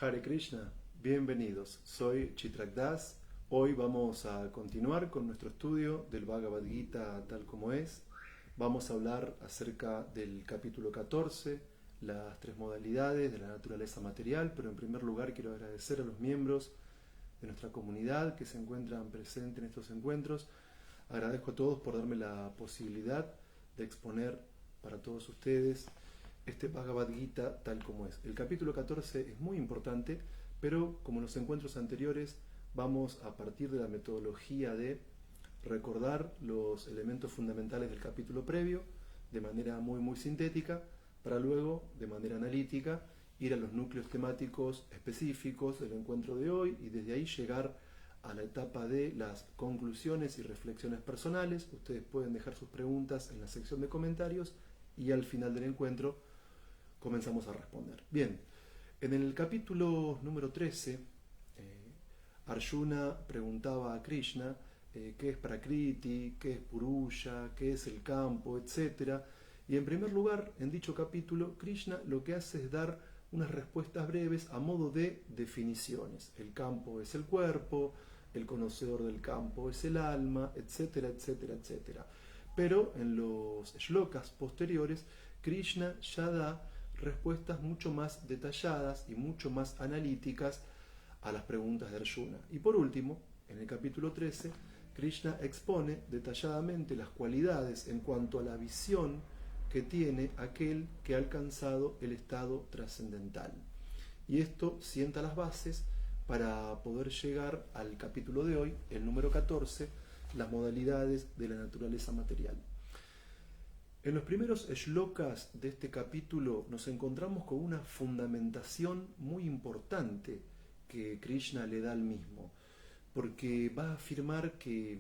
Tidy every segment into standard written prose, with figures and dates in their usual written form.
Hare Krishna, bienvenidos, soy Chitrak Das. Hoy vamos a continuar con nuestro estudio del Bhagavad Gita tal como es. Vamos a hablar acerca del capítulo 14, las tres modalidades de la naturaleza material, pero en primer lugar quiero agradecer a los miembros de nuestra comunidad que se encuentran presentes en estos encuentros. Agradezco a todos por darme la posibilidad de exponer para todos ustedes este Bhagavad Gita tal como es. El capítulo 14 es muy importante, pero como en los encuentros anteriores, vamos a partir de la metodología de recordar los elementos fundamentales del capítulo previo de manera muy sintética, para luego, de manera analítica, ir a los núcleos temáticos específicos del encuentro de hoy y desde ahí llegar a la etapa de las conclusiones y reflexiones personales. Ustedes pueden dejar sus preguntas en la sección de comentarios y al final del encuentro comenzamos a responder. Bien, en el capítulo número 13, Arjuna preguntaba a Krishna qué es Prakriti, qué es Purusha, qué es el campo, etc. Y en primer lugar, en dicho capítulo, Krishna lo que hace es dar unas respuestas breves a modo de definiciones. El campo es el cuerpo, el conocedor del campo es el alma, etcétera, etcétera, etcétera. Pero en los shlokas posteriores, Krishna ya da respuestas mucho más detalladas y mucho más analíticas a las preguntas de Arjuna. Y por último, en el capítulo 13, Krishna expone detalladamente las cualidades en cuanto a la visión que tiene aquel que ha alcanzado el estado trascendental. Y esto sienta las bases para poder llegar al capítulo de hoy, el número 14, las modalidades de la naturaleza material. En los primeros shlokas de este capítulo nos encontramos con una fundamentación muy importante que Krishna le da al mismo, porque va a afirmar que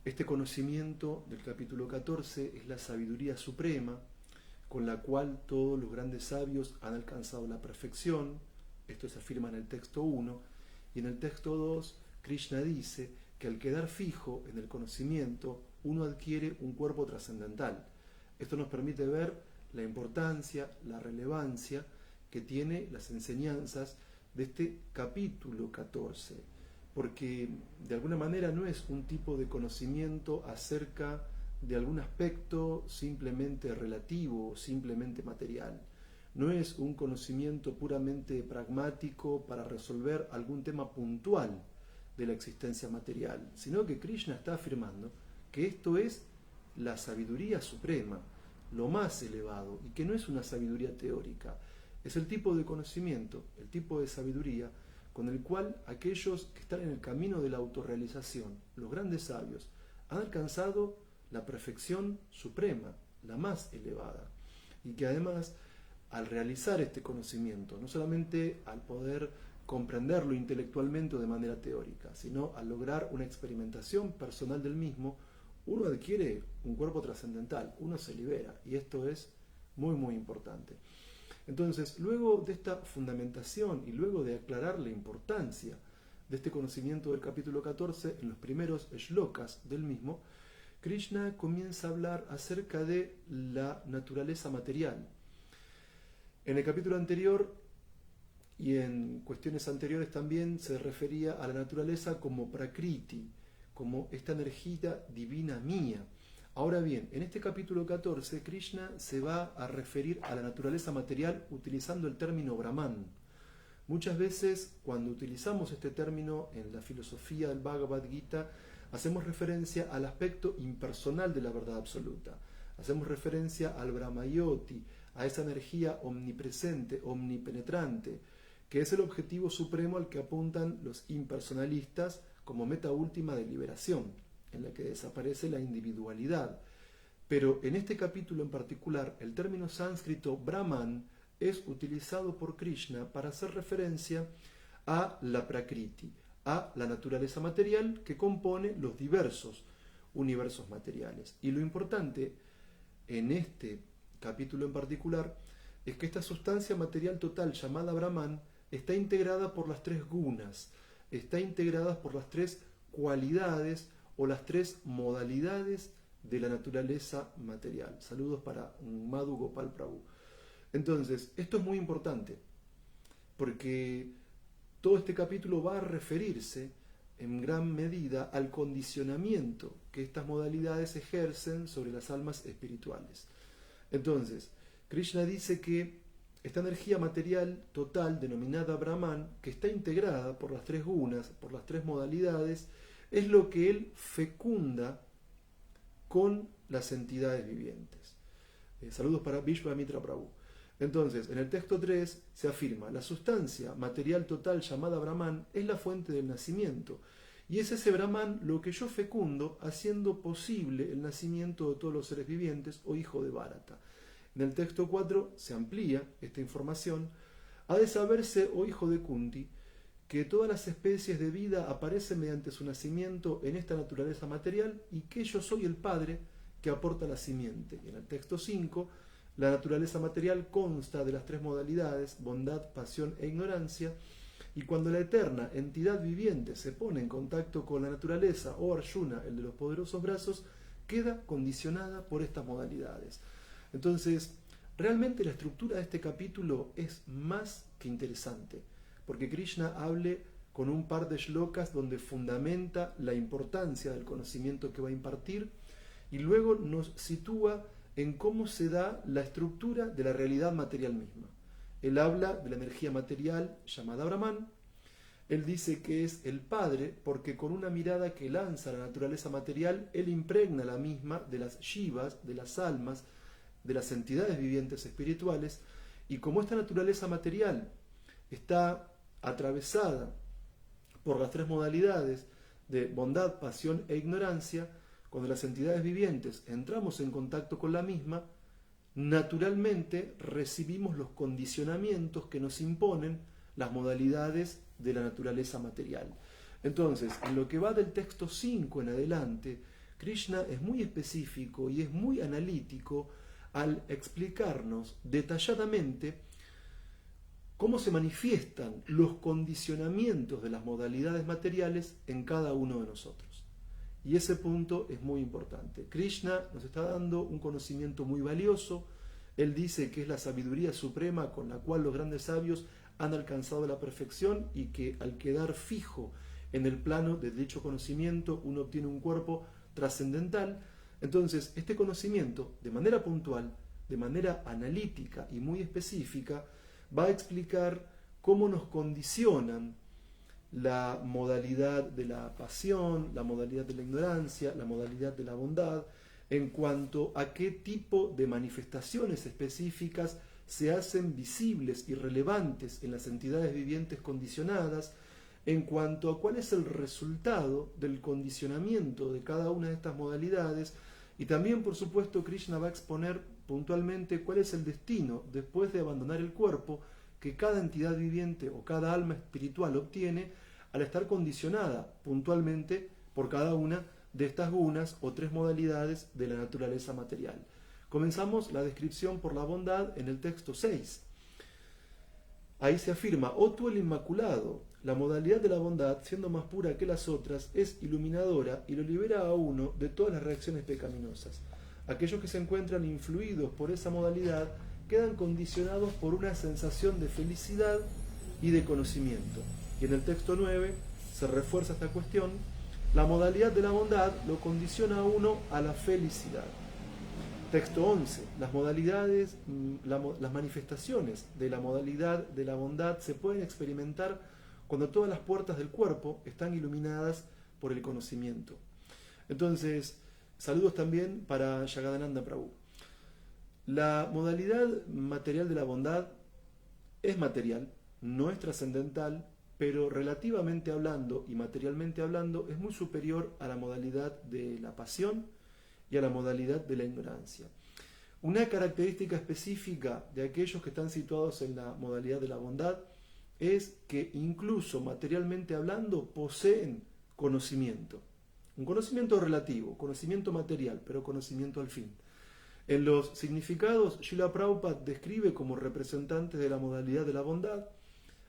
este conocimiento del capítulo 14 es la sabiduría suprema con la cual todos los grandes sabios han alcanzado la perfección. Esto se afirma en el texto 1, y en el texto 2 Krishna dice que al quedar fijo en el conocimiento uno adquiere un cuerpo trascendental. Esto nos permite ver la importancia, la relevancia que tiene las enseñanzas de este capítulo 14, porque de alguna manera no es un tipo de conocimiento acerca de algún aspecto simplemente relativo o simplemente material. No es un conocimiento puramente pragmático para resolver algún tema puntual de la existencia material, sino que Krishna está afirmando que esto es la sabiduría suprema, lo más elevado, y que no es una sabiduría teórica. Es el tipo de conocimiento, el tipo de sabiduría con el cual aquellos que están en el camino de la autorrealización, los grandes sabios, han alcanzado la perfección suprema, la más elevada. Y que además, al realizar este conocimiento, no solamente al poder comprenderlo intelectualmente o de manera teórica, sino al lograr una experimentación personal del mismo, uno adquiere un cuerpo trascendental, uno se libera, y esto es muy importante. Entonces, luego de esta fundamentación y luego de aclarar la importancia de este conocimiento del capítulo 14, en los primeros shlokas del mismo, Krishna comienza a hablar acerca de la naturaleza material. En el capítulo anterior y en cuestiones anteriores también se refería a la naturaleza como Prakriti, como esta energía divina mía. Ahora bien, en este capítulo 14, Krishna se va a referir a la naturaleza material utilizando el término Brahman. Muchas veces, cuando utilizamos este término en la filosofía del Bhagavad Gita, hacemos referencia al aspecto impersonal de la verdad absoluta. Hacemos referencia al Brahmayoti, a esa energía omnipresente, omnipenetrante, que es el objetivo supremo al que apuntan los impersonalistas como meta última de liberación, en la que desaparece la individualidad. Pero en este capítulo en particular, el término sánscrito Brahman es utilizado por Krishna para hacer referencia a la Prakriti, a la naturaleza material que compone los diversos universos materiales. Y lo importante en este capítulo en particular es que esta sustancia material total llamada Brahman está integrada por las tres gunas, está integrada por las tres cualidades o las tres modalidades de la naturaleza material. Saludos para Madhu Gopal Prabhu. Entonces, esto es muy importante. porque todo este capítulo va a referirse en gran medida al condicionamiento que estas modalidades ejercen sobre las almas espirituales. Entonces, Krishna dice que esta energía material total, denominada Brahman, que está integrada por las tres gunas, por las tres modalidades, es lo que él fecunda con las entidades vivientes. Saludos para Vishwamitra Prabhu. Entonces, en el texto 3 se afirma: la sustancia material total llamada Brahman es la fuente del nacimiento, y es ese Brahman lo que yo fecundo, haciendo posible el nacimiento de todos los seres vivientes, o hijo de Bharata. En el texto 4 se amplía esta información: ha de saberse, oh hijo de Kunti, que todas las especies de vida aparecen mediante su nacimiento en esta naturaleza material, y que yo soy el Padre que aporta la simiente. Y en el texto 5, la naturaleza material consta de las tres modalidades, bondad, pasión e ignorancia, y cuando la eterna entidad viviente se pone en contacto con la naturaleza, o Arjuna, el de los poderosos brazos, queda condicionada por estas modalidades. Entonces, realmente la estructura de este capítulo es más que interesante, porque Krishna hable con un par de shlokas donde fundamenta la importancia del conocimiento que va a impartir, y luego nos sitúa en cómo se da la estructura de la realidad material misma. Él habla de la energía material llamada Brahman. Él dice que es el Padre porque con una mirada que lanza a la naturaleza material, él impregna la misma de las shivas, de las almas, de las entidades vivientes espirituales, y como esta naturaleza material está atravesada por las tres modalidades de bondad, pasión e ignorancia, cuando las entidades vivientes entramos en contacto con la misma, naturalmente recibimos los condicionamientos que nos imponen las modalidades de la naturaleza material. Entonces, en lo que va del texto 5 en adelante, Krishna es muy específico y es muy analítico al explicarnos detalladamente cómo se manifiestan los condicionamientos de las modalidades materiales en cada uno de nosotros. Y ese punto es muy importante. Krishna nos está dando un conocimiento muy valioso. Él dice que es la sabiduría suprema con la cual los grandes sabios han alcanzado la perfección, y que al quedar fijo en el plano de dicho conocimiento uno obtiene un cuerpo trascendental. Entonces, este conocimiento, de manera puntual, de manera analítica y muy específica, va a explicar cómo nos condicionan la modalidad de la pasión, la modalidad de la ignorancia, la modalidad de la bondad, en cuanto a qué tipo de manifestaciones específicas se hacen visibles y relevantes en las entidades vivientes condicionadas, en cuanto a cuál es el resultado del condicionamiento de cada una de estas modalidades. Y también, por supuesto, Krishna va a exponer puntualmente cuál es el destino después de abandonar el cuerpo que cada entidad viviente o cada alma espiritual obtiene al estar condicionada puntualmente por cada una de estas gunas o tres modalidades de la naturaleza material. Comenzamos la descripción por la bondad en el texto 6. Ahí se afirma: oh tú el Inmaculado, la modalidad de la bondad, siendo más pura que las otras, es iluminadora y lo libera a uno de todas las reacciones pecaminosas. Aquellos que se encuentran influidos por esa modalidad quedan condicionados por una sensación de felicidad y de conocimiento. Y en el texto 9 se refuerza esta cuestión: la modalidad de la bondad lo condiciona a uno a la felicidad. Texto 11. Las manifestaciones de la modalidad de la bondad se pueden experimentar cuando todas las puertas del cuerpo están iluminadas por el conocimiento. Entonces, saludos también para Jagadananda Prabhu. La modalidad material de la bondad es material, no es trascendental, pero relativamente hablando y materialmente hablando es muy superior a la modalidad de la pasión y a la modalidad de la ignorancia. Una característica específica de aquellos que están situados en la modalidad de la bondad es que incluso materialmente hablando poseen conocimiento. Un conocimiento relativo, conocimiento material, pero conocimiento al fin. En los significados, Srila Prabhupada describe como representantes de la modalidad de la bondad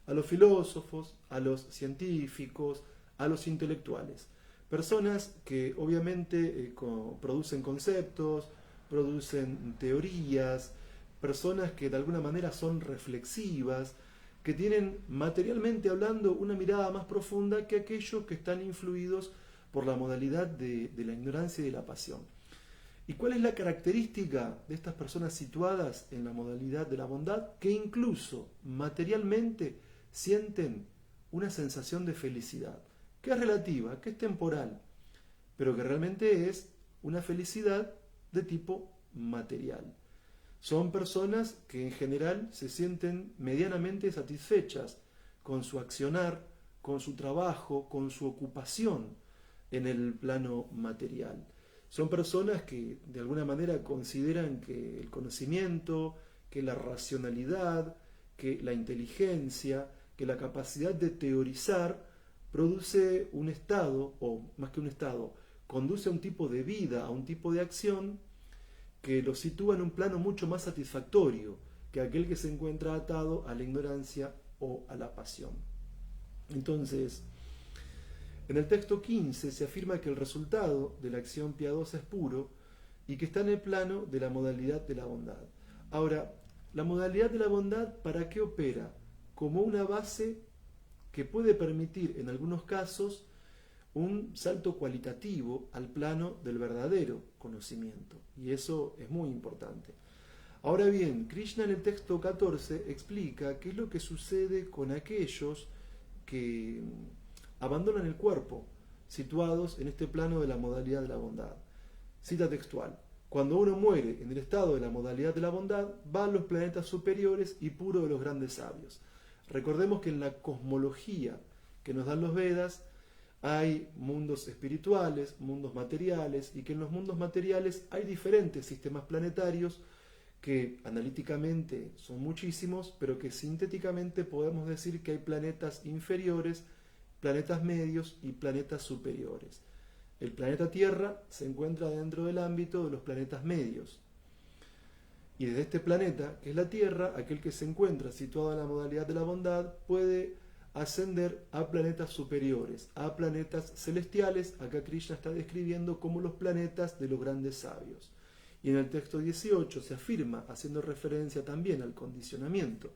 a los filósofos, a los científicos, a los intelectuales. Personas que obviamente producen conceptos, producen teorías, personas que de alguna manera son reflexivas, que tienen materialmente hablando una mirada más profunda que aquellos que están influidos por la modalidad de la ignorancia y de la pasión. ¿Y cuál es la característica de estas personas situadas en la modalidad de la bondad? Que incluso materialmente sienten una sensación de felicidad, que es relativa, que es temporal, pero que realmente es una felicidad de tipo material. Son personas que en general se sienten medianamente satisfechas con su accionar, con su trabajo, con su ocupación en el plano material. Son personas que de alguna manera consideran que el conocimiento, que la racionalidad, que la inteligencia, que la capacidad de teorizar produce un estado, o más que un estado, conduce a un tipo de vida, a un tipo de acción que lo sitúa en un plano mucho más satisfactorio que aquel que se encuentra atado a la ignorancia o a la pasión. Entonces, en el texto 15 se afirma que el resultado de la acción piadosa es puro y que está en el plano de la modalidad de la bondad. Ahora, la modalidad de la bondad, ¿para qué opera? Como una base que puede permitir, en algunos casos, un salto cualitativo al plano del verdadero conocimiento. Y eso es muy importante. Ahora bien, Krishna en el texto 14 explica qué es lo que sucede con aquellos que abandonan el cuerpo, situados en este plano de la modalidad de la bondad. Cita textual: cuando uno muere en el estado de la modalidad de la bondad, va a los planetas superiores y puro de los grandes sabios. Recordemos que en la cosmología que nos dan los Vedas hay mundos espirituales, mundos materiales, y que en los mundos materiales hay diferentes sistemas planetarios que analíticamente son muchísimos, pero que sintéticamente podemos decir que hay planetas inferiores, planetas medios y planetas superiores. El planeta Tierra se encuentra dentro del ámbito de los planetas medios. Y desde este planeta, que es la Tierra, aquel que se encuentra situado en la modalidad de la bondad puede ascender a planetas superiores, a planetas celestiales. Acá Krishna está describiendo como los planetas de los grandes sabios. Y en el texto 18 se afirma, haciendo referencia también al condicionamiento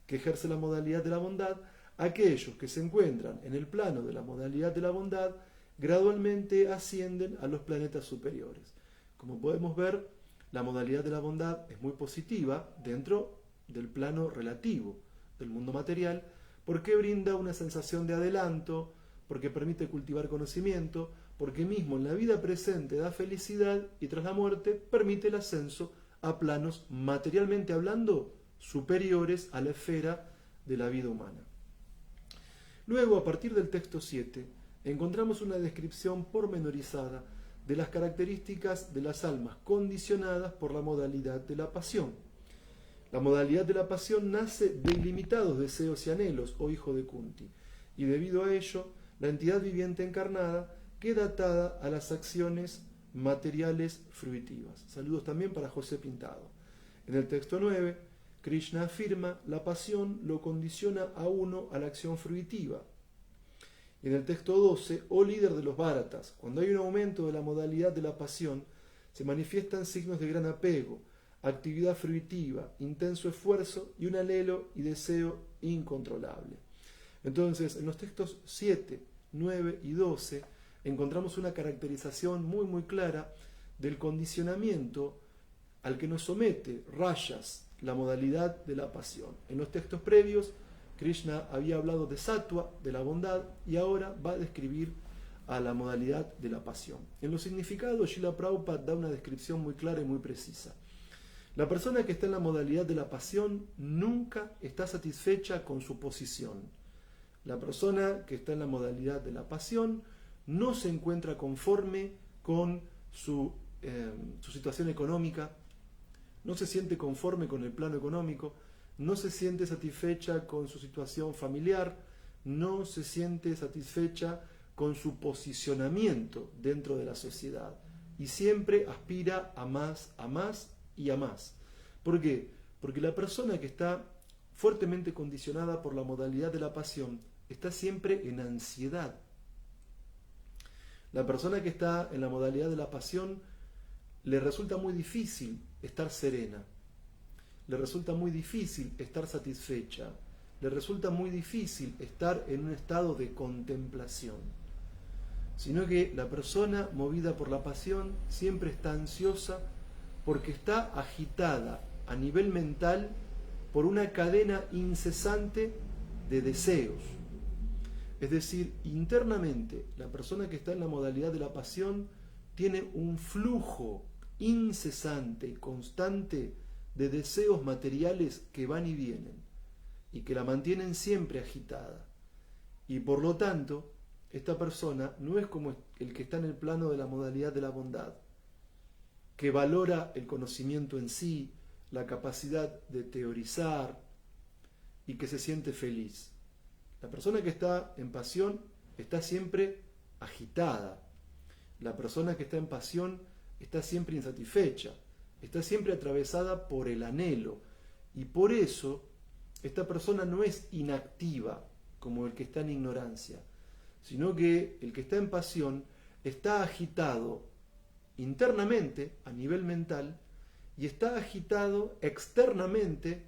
que ejerce la modalidad de la bondad, aquellos que se encuentran en el plano de la modalidad de la bondad gradualmente ascienden a los planetas superiores. Como podemos ver, la modalidad de la bondad es muy positiva dentro del plano relativo del mundo material, porque brinda una sensación de adelanto, porque permite cultivar conocimiento, porque mismo en la vida presente da felicidad y tras la muerte permite el ascenso a planos materialmente hablando superiores a la esfera de la vida humana. Luego, a partir del texto 7, encontramos una descripción pormenorizada de las características de las almas condicionadas por la modalidad de la pasión. La modalidad de la pasión nace de ilimitados deseos y anhelos, oh hijo de Kunti, y debido a ello, la entidad viviente encarnada queda atada a las acciones materiales fruitivas. Saludos también para José Pintado. En el texto 9, Krishna afirma: la pasión lo condiciona a uno a la acción fruitiva. Y en el texto 12, oh líder de los Bharatas, cuando hay un aumento de la modalidad de la pasión, se manifiestan signos de gran apego, actividad fruitiva, intenso esfuerzo y un anhelo y deseo incontrolable. Entonces, en los textos 7, 9 y 12 encontramos una caracterización muy clara del condicionamiento al que nos somete rayas, la modalidad de la pasión. En los textos previos, Krishna había hablado de sattva, de la bondad, y ahora va a describir a la modalidad de la pasión. En los significados, Srila Prabhupada da una descripción muy clara y muy precisa. La persona que está en la modalidad de la pasión nunca está satisfecha con su posición. La persona que está en la modalidad de la pasión no se encuentra conforme con su situación económica, no se siente conforme con el plano económico, no se siente satisfecha con su situación familiar, no se siente satisfecha con su posicionamiento dentro de la sociedad y siempre aspira a más y a más. ¿Por qué? Porque la persona que está fuertemente condicionada por la modalidad de la pasión está siempre en ansiedad. La persona que está en la modalidad de la pasión le resulta muy difícil estar serena, le resulta muy difícil estar satisfecha, le resulta muy difícil estar en un estado de contemplación, sino que la persona movida por la pasión siempre está ansiosa porque está agitada a nivel mental por una cadena incesante de deseos. Es decir, internamente, la persona que está en la modalidad de la pasión tiene un flujo incesante y constante de deseos materiales que van y vienen y que la mantienen siempre agitada. Y por lo tanto, esta persona no es como el que está en el plano de la modalidad de la bondad, que valora el conocimiento en sí, la capacidad de teorizar y que se siente feliz. La persona que está en pasión está siempre agitada. La persona que está en pasión está siempre insatisfecha, está siempre atravesada por el anhelo. Y por eso esta persona no es inactiva como el que está en ignorancia, sino que el que está en pasión está agitado internamente a nivel mental y está agitado externamente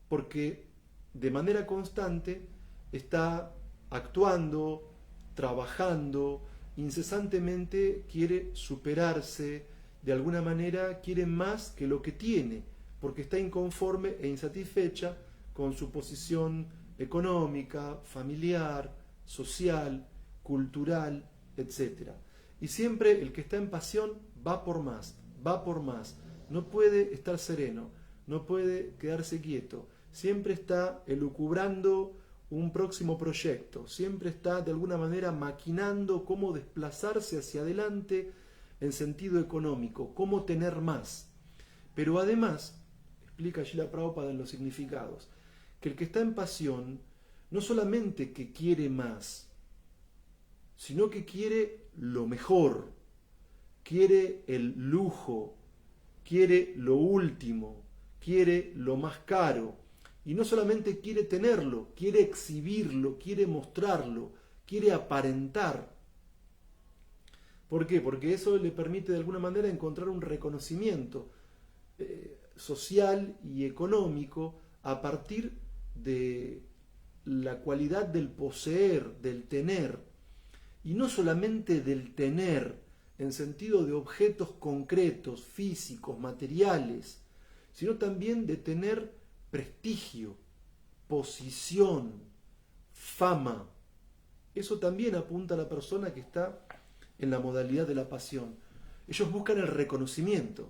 porque de manera constante está actuando, trabajando, incesantemente quiere superarse, de alguna manera quiere más que lo que tiene, porque está inconforme e insatisfecha con su posición económica, familiar, social, cultural, etc. Y siempre el que está en pasión va por más, no puede estar sereno, no puede quedarse quieto, siempre está elucubrando un próximo proyecto, siempre está de alguna manera maquinando cómo desplazarse hacia adelante en sentido económico, cómo tener más. Pero además, explica Srila Prabhupada en los significados, que el que está en pasión no solamente que quiere más, sino que quiere lo mejor, quiere el lujo, quiere lo último, quiere lo más caro. Y no solamente quiere tenerlo, quiere exhibirlo, quiere mostrarlo, quiere aparentar. ¿Por qué? Porque eso le permite de alguna manera encontrar un reconocimiento social y económico a partir de la cualidad del poseer, del tener. Y no solamente del tener en sentido de objetos concretos, físicos, materiales, sino también de tener prestigio, posición, fama. Eso también apunta a la persona que está en la modalidad de la pasión. Ellos buscan el reconocimiento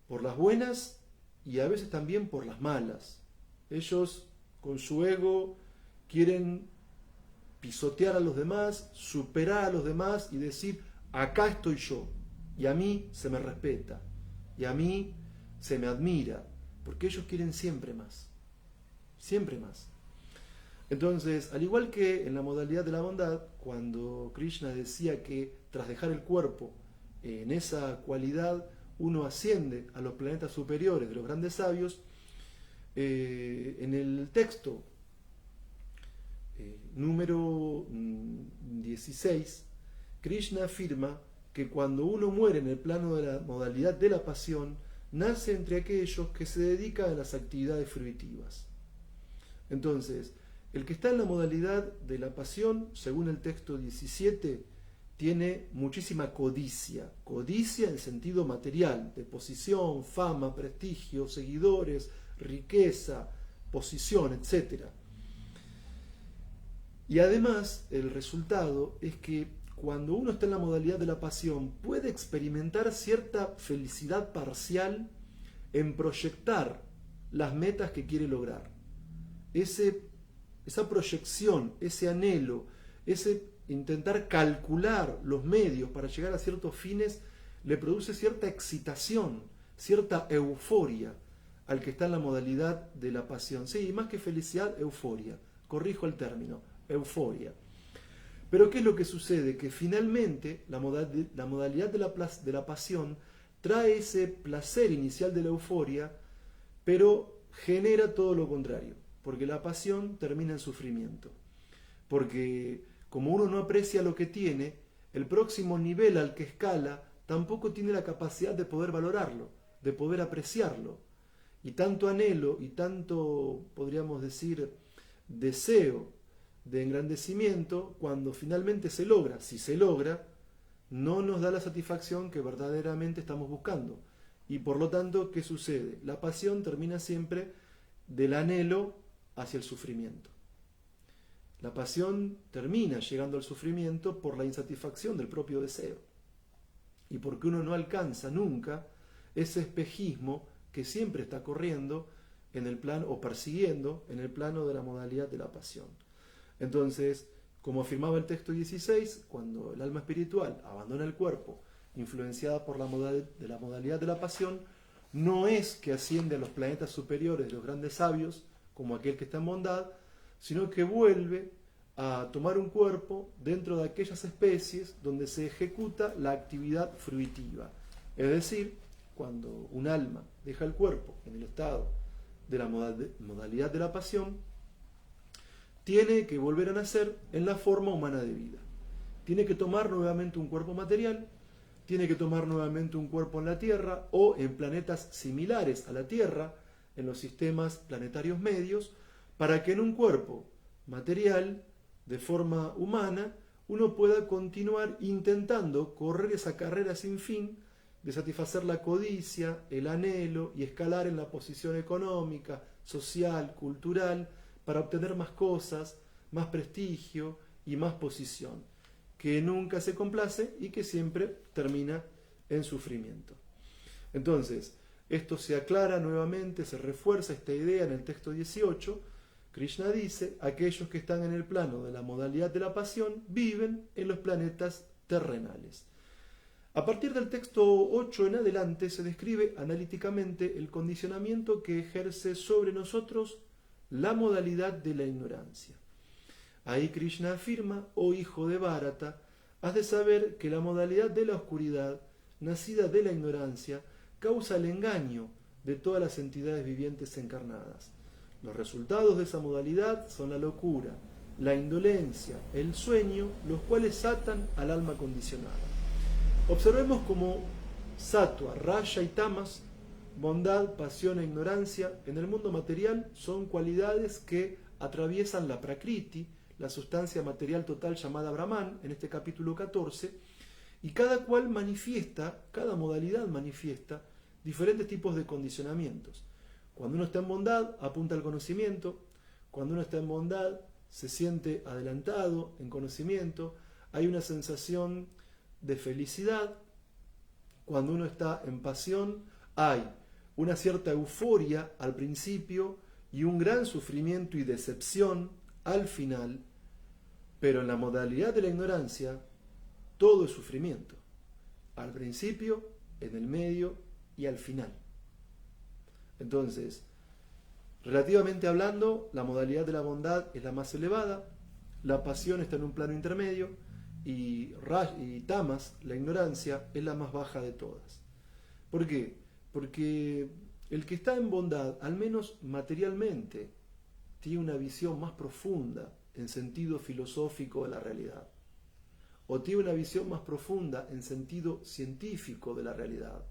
por las buenas y a veces también por las malas. Ellos con su ego quieren pisotear a los demás, superar a los demás y decir, acá estoy yo, y a mí se me respeta, y a mí se me admira, porque ellos quieren siempre más, siempre más. Entonces, al igual que en la modalidad de la bondad, cuando Krishna decía que tras dejar el cuerpo, en esa cualidad uno asciende a los planetas superiores de los grandes sabios, en el texto número 16, Krishna afirma que cuando uno muere en el plano de la modalidad de la pasión, nace entre aquellos que se dedican a las actividades fruitivas. Entonces, el que está en la modalidad de la pasión, según el texto 17, tiene muchísima codicia en sentido material, de posición, fama, prestigio, seguidores, riqueza, posición, etc. Y además, el resultado es que cuando uno está en la modalidad de la pasión, puede experimentar cierta felicidad parcial en proyectar las metas que quiere lograr. Esa proyección, ese anhelo, ese intentar calcular los medios para llegar a ciertos fines, le produce cierta excitación, cierta euforia al que está en la modalidad de la pasión. Sí, más que felicidad, euforia. Corrijo el término, euforia. Pero ¿qué es lo que sucede? Que finalmente la modalidad de la pasión trae ese placer inicial de la euforia, pero genera todo lo contrario, porque la pasión termina en sufrimiento. Porque como uno no aprecia lo que tiene, el próximo nivel al que escala tampoco tiene la capacidad de poder valorarlo, de poder apreciarlo. y tanto anhelo y tanto, podríamos decir, deseo de engrandecimiento, cuando finalmente se logra, si se logra, no nos da la satisfacción que verdaderamente estamos buscando. Y por lo tanto, ¿qué sucede? La pasión termina siempre del anhelo hacia el sufrimiento. La pasión termina llegando al sufrimiento por la insatisfacción del propio deseo. Y porque uno no alcanza nunca ese espejismo que siempre está corriendo en el plano, o persiguiendo en el plano de la modalidad de la pasión. Entonces, como afirmaba el texto 16, cuando el alma espiritual abandona el cuerpo, influenciada por la modalidad de la pasión, no es que asciende a los planetas superiores de los grandes sabios, como aquel que está en bondad, sino que vuelve a tomar un cuerpo dentro de aquellas especies donde se ejecuta la actividad fruitiva. Es decir, cuando un alma deja el cuerpo en el estado de la modalidad de la pasión, tiene que volver a nacer en la forma humana de vida. Tiene que tomar nuevamente un cuerpo material, tiene que tomar nuevamente un cuerpo en la Tierra o en planetas similares a la Tierra, en los sistemas planetarios medios, para que en un cuerpo material, de forma humana, uno pueda continuar intentando correr esa carrera sin fin de satisfacer la codicia, el anhelo y escalar en la posición económica, social, cultural, para obtener más cosas, más prestigio y más posición, que nunca se complace y que siempre termina en sufrimiento. Entonces, esto se aclara nuevamente, se refuerza esta idea en el texto 18. Krishna dice, aquellos que están en el plano de la modalidad de la pasión viven en los planetas terrenales. A partir del texto 8 en adelante se describe analíticamente el condicionamiento que ejerce sobre nosotros la modalidad de la ignorancia. Ahí Krishna afirma, oh hijo de Bharata, has de saber que la modalidad de la oscuridad, nacida de la ignorancia, causa el engaño de todas las entidades vivientes encarnadas. Los resultados de esa modalidad son la locura, la indolencia, el sueño, los cuales atan al alma condicionada. Observemos cómo Sattva, Raya y Tamas, bondad, pasión e ignorancia, en el mundo material son cualidades que atraviesan la Prakriti, la sustancia material total llamada Brahman, en este capítulo 14, y cada cual manifiesta, cada modalidad manifiesta diferentes tipos de condicionamientos. Cuando uno está en bondad, apunta al conocimiento. Cuando uno está en bondad, se siente adelantado en conocimiento. Hay una sensación de felicidad. Cuando uno está en pasión, hay una cierta euforia al principio y un gran sufrimiento y decepción al final. Pero en la modalidad de la ignorancia, todo es sufrimiento. Al principio, en el medio y al final. Entonces, relativamente hablando, la modalidad de la bondad es la más elevada, la pasión está en un plano intermedio y Tamas, la ignorancia, es la más baja de todas. ¿Por qué? Porque el que está en bondad, al menos materialmente, tiene una visión más profunda en sentido filosófico de la realidad, o tiene una visión más profunda en sentido científico de la realidad,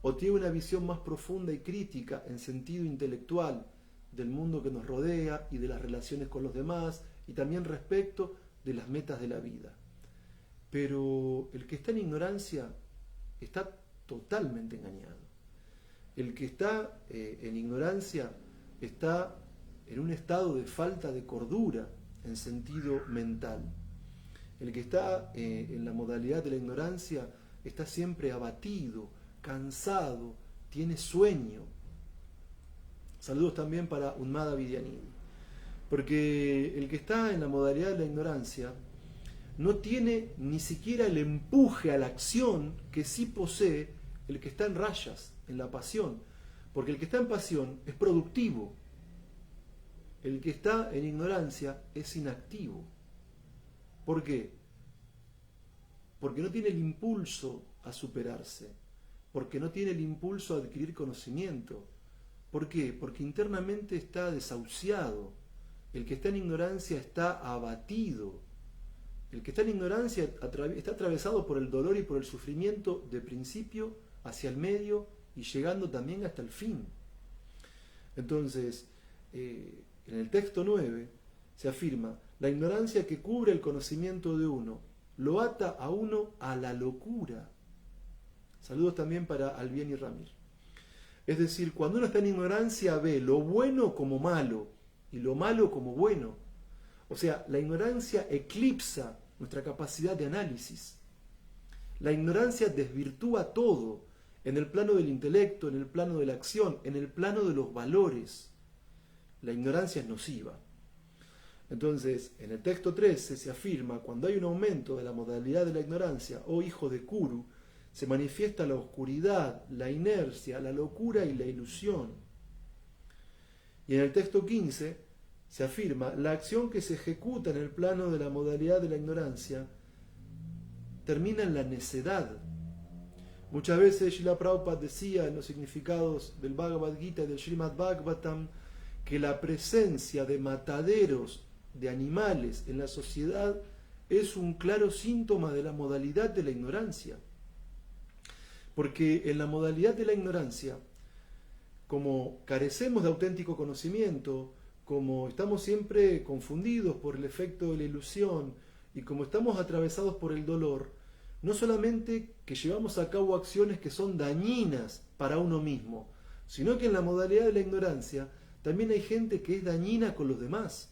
o tiene una visión más profunda y crítica en sentido intelectual del mundo que nos rodea y de las relaciones con los demás, y también respecto de las metas de la vida. Pero el que está en ignorancia está totalmente engañado. El que está en ignorancia está en un estado de falta de cordura en sentido mental. El que está en la modalidad de la ignorancia está siempre abatido, cansado, tiene sueño. Saludos también para Unmada Vidyanidhi. Porque el que está en la modalidad de la ignorancia no tiene ni siquiera el empuje a la acción que sí posee el que está en rayas, en la pasión. Porque el que está en pasión es productivo. El que está en ignorancia es inactivo. ¿Por qué? Porque no tiene el impulso a superarse. Porque no tiene el impulso a adquirir conocimiento. ¿Por qué? Porque internamente está desahuciado. El que está en ignorancia está abatido. El que está en ignorancia está atravesado por el dolor y por el sufrimiento de principio hacia el medio y llegando también hasta el fin. Entonces, en el texto 9 se afirma, la ignorancia que cubre el conocimiento de uno lo ata a uno a la locura. Saludos también para Albién y Ramir. Es decir, cuando uno está en ignorancia ve lo bueno como malo y lo malo como bueno. O sea, la ignorancia eclipsa nuestra capacidad de análisis. La ignorancia desvirtúa todo en el plano del intelecto, en el plano de la acción, en el plano de los valores. La ignorancia es nociva. Entonces, en el texto 13 se afirma, cuando hay un aumento de la modalidad de la ignorancia, oh hijo de Kuru, se manifiesta la oscuridad, la inercia, la locura y la ilusión. Y en el texto 15 se afirma, la acción que se ejecuta en el plano de la modalidad de la ignorancia termina en la necedad. Muchas veces Srila Prabhupada decía en los significados del Bhagavad Gita y del Srimad Bhagavatam que la presencia de mataderos de animales en la sociedad es un claro síntoma de la modalidad de la ignorancia. Porque en la modalidad de la ignorancia, como carecemos de auténtico conocimiento, como estamos siempre confundidos por el efecto de la ilusión y como estamos atravesados por el dolor, no solamente que llevamos a cabo acciones que son dañinas para uno mismo, sino que en la modalidad de la ignorancia también hay gente que es dañina con los demás.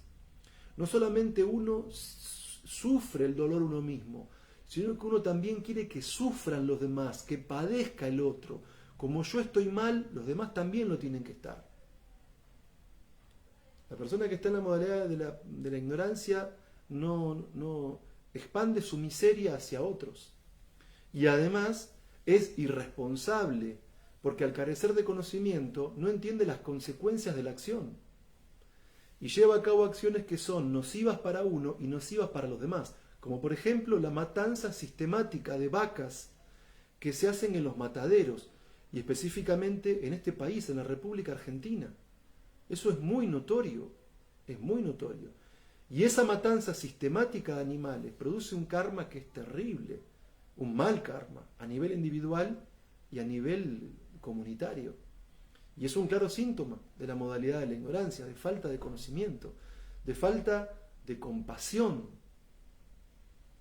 No solamente uno sufre el dolor uno mismo, sino que uno también quiere que sufran los demás, que padezca el otro. Como yo estoy mal, los demás también lo tienen que estar. La persona que está en la modalidad de la ignorancia no expande su miseria hacia otros. Y además es irresponsable, porque al carecer de conocimiento no entiende las consecuencias de la acción. Y lleva a cabo acciones que son nocivas para uno y nocivas para los demás. Como por ejemplo la matanza sistemática de vacas que se hacen en los mataderos, y específicamente en este país, en la República Argentina. Eso es muy notorio, es muy notorio. Y esa matanza sistemática de animales produce un karma que es terrible, un mal karma, a nivel individual y a nivel comunitario. Y es un claro síntoma de la modalidad de la ignorancia, de falta de conocimiento, de falta de compasión,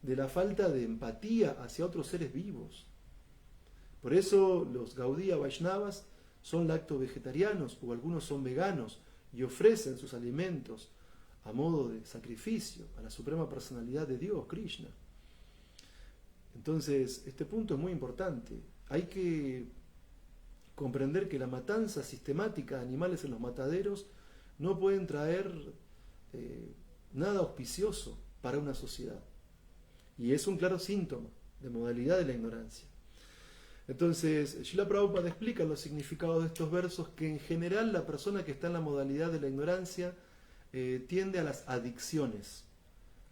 de la falta de empatía hacia otros seres vivos. Por eso los Gaudiya Vaishnavas son lacto-vegetarianos o algunos son veganos y ofrecen sus alimentos a modo de sacrificio a la suprema personalidad de Dios, Krishna. Entonces, este punto es muy importante. Hay que comprender que la matanza sistemática de animales en los mataderos no pueden traer nada auspicioso para una sociedad. Y es un claro síntoma de modalidad de la ignorancia. Entonces, Srila Prabhupada explica los significados de estos versos que en general la persona que está en la modalidad de la ignorancia tiende a las adicciones,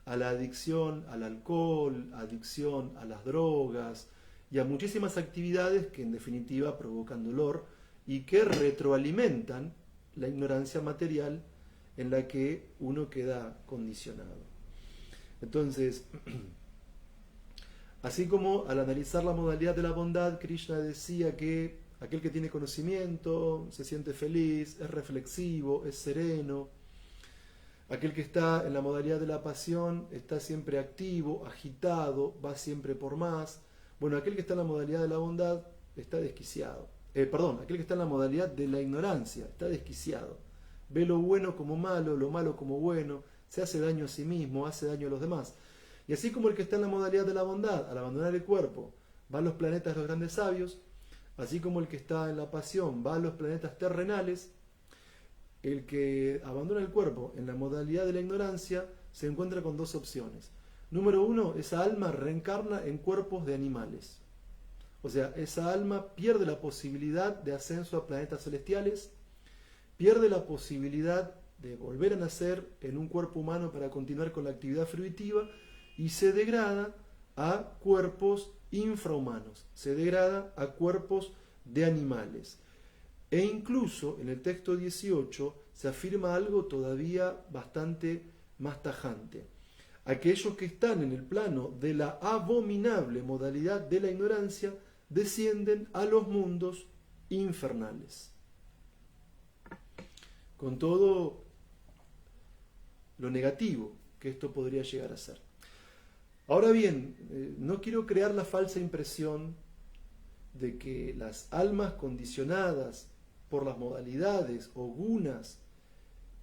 a la adicción al alcohol, adicción a las drogas y a muchísimas actividades que en definitiva provocan dolor y que retroalimentan la ignorancia material en la que uno queda condicionado. Entonces, así como al analizar la modalidad de la bondad, Krishna decía que aquel que tiene conocimiento se siente feliz, es reflexivo, es sereno. Aquel que está en la modalidad de la pasión está siempre activo, agitado, va siempre por más. Bueno, aquel que está en la modalidad de la bondad está desquiciado. Aquel que está en la modalidad de la ignorancia está desquiciado. Ve lo bueno como malo, lo malo como bueno, se hace daño a sí mismo, hace daño a los demás. Y así como el que está en la modalidad de la bondad, al abandonar el cuerpo, va a los planetas de los grandes sabios, así como el que está en la pasión va a los planetas terrenales, el que abandona el cuerpo en la modalidad de la ignorancia se encuentra con dos opciones. Número uno, esa alma reencarna en cuerpos de animales. O sea, esa alma pierde la posibilidad de ascenso a planetas celestiales, pierde la posibilidad de volver a nacer en un cuerpo humano para continuar con la actividad fruitiva y se degrada a cuerpos infrahumanos, se degrada a cuerpos de animales. E incluso en el texto 18 se afirma algo todavía bastante más tajante. Aquellos que están en el plano de la abominable modalidad de la ignorancia descienden a los mundos infernales. con todo lo negativo que esto podría llegar a ser. Ahora bien, no quiero crear la falsa impresión de que las almas condicionadas por las modalidades o gunas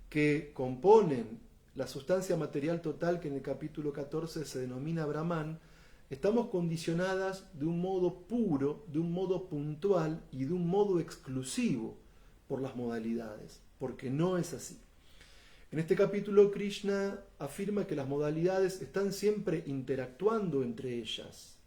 que componen la sustancia material total que en el capítulo 14 se denomina Brahman, estamos condicionadas de un modo puro, de un modo puntual y de un modo exclusivo por las modalidades, porque no es así. En este capítulo Krishna afirma que las modalidades están siempre interactuando entre ellas.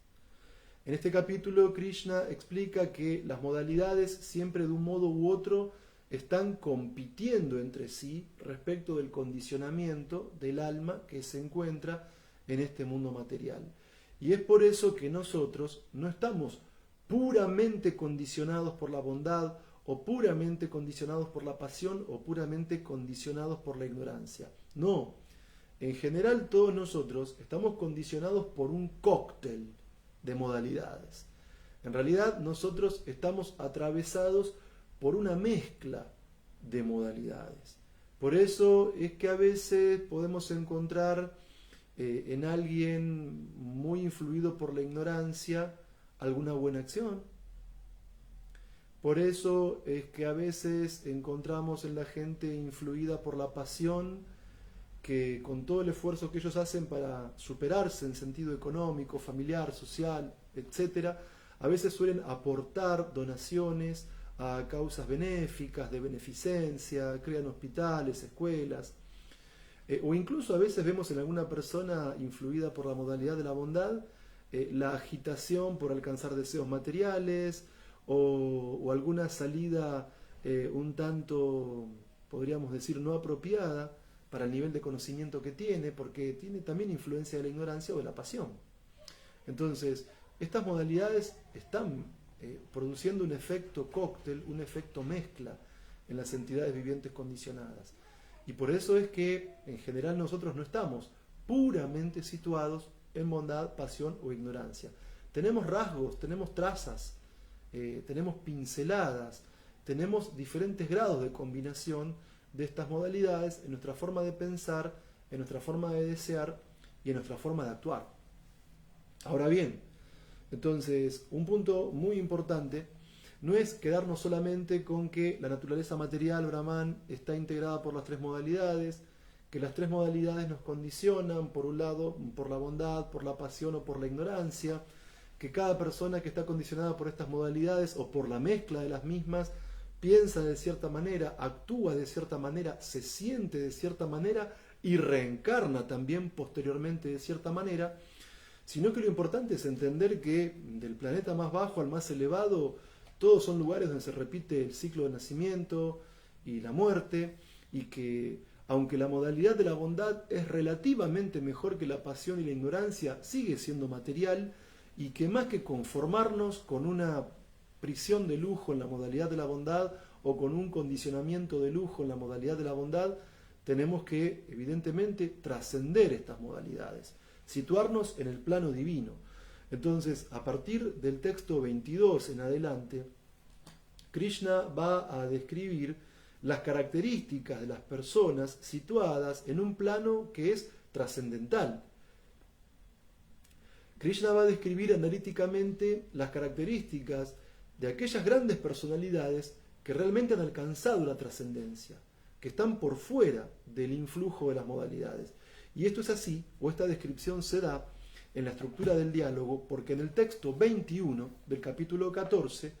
En este capítulo Krishna explica que las modalidades siempre de un modo u otro están compitiendo entre sí respecto del condicionamiento del alma que se encuentra en este mundo material. Y es por eso que nosotros no estamos puramente condicionados por la bondad o puramente condicionados por la pasión o puramente condicionados por la ignorancia. No, en general todos nosotros estamos condicionados por un cóctel de modalidades. En realidad nosotros estamos atravesados por una mezcla de modalidades. Por eso es que a veces podemos encontrar en alguien muy influido por la ignorancia alguna buena acción. Por eso es que a veces encontramos en la gente influida por la pasión que con todo el esfuerzo que ellos hacen para superarse en sentido económico, familiar, social, etc., a veces suelen aportar donaciones a causas benéficas, de beneficencia, crean hospitales, escuelas, o incluso a veces vemos en alguna persona influida por la modalidad de la bondad, la agitación por alcanzar deseos materiales, o alguna salida un tanto, podríamos decir, no apropiada para el nivel de conocimiento que tiene, porque tiene también influencia de la ignorancia o de la pasión. Entonces, estas modalidades están produciendo un efecto cóctel, un efecto mezcla en las entidades vivientes condicionadas. Y por eso es que en general nosotros no estamos puramente situados en bondad, pasión o ignorancia. Tenemos rasgos, tenemos trazas, tenemos pinceladas, tenemos diferentes grados de combinación de estas modalidades en nuestra forma de pensar, en nuestra forma de desear y en nuestra forma de actuar. Ahora bien, entonces, un punto muy importante no es quedarnos solamente con que la naturaleza material, Brahman, está integrada por las tres modalidades, que las tres modalidades nos condicionan, por un lado, por la bondad, por la pasión o por la ignorancia, que cada persona que está condicionada por estas modalidades o por la mezcla de las mismas, piensa de cierta manera, actúa de cierta manera, se siente de cierta manera y reencarna también posteriormente de cierta manera, sino que lo importante es entender que del planeta más bajo al más elevado, todos son lugares donde se repite el ciclo de nacimiento y la muerte, y que aunque la modalidad de la bondad es relativamente mejor que la pasión y la ignorancia, sigue siendo material, y que más que conformarnos con una prisión de lujo en la modalidad de la bondad o con un condicionamiento de lujo en la modalidad de la bondad, tenemos que evidentemente trascender estas modalidades, situarnos en el plano divino. Entonces, a partir del texto 22 en adelante, Krishna va a describir las características de las personas situadas en un plano que es trascendental. Krishna va a describir analíticamente las características de aquellas grandes personalidades que realmente han alcanzado la trascendencia, que están por fuera del influjo de las modalidades. Y esto es así, o esta descripción se da en la estructura del diálogo, porque en el texto 21 del capítulo 14,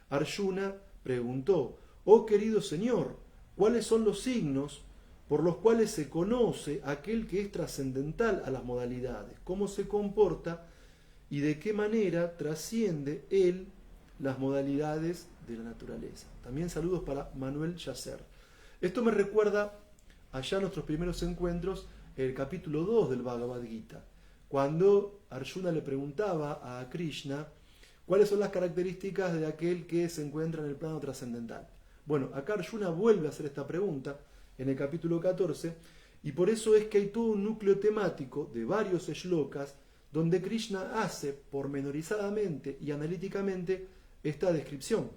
Arjuna preguntó: «Oh querido Señor, ¿cuáles son los signos por los cuales se conoce aquel que es trascendental a las modalidades? ¿Cómo se comporta y de qué manera trasciende él las modalidades de la naturaleza?» También saludos para Manuel Yacer. Esto me recuerda allá nuestros primeros encuentros, el capítulo 2 del Bhagavad Gita, cuando Arjuna le preguntaba a Krishna cuáles son las características de aquel que se encuentra en el plano trascendental. Bueno, acá Arjuna vuelve a hacer esta pregunta en el capítulo 14, y por eso es que hay todo un núcleo temático de varios shlokas donde Krishna hace pormenorizadamente y analíticamente esta descripción.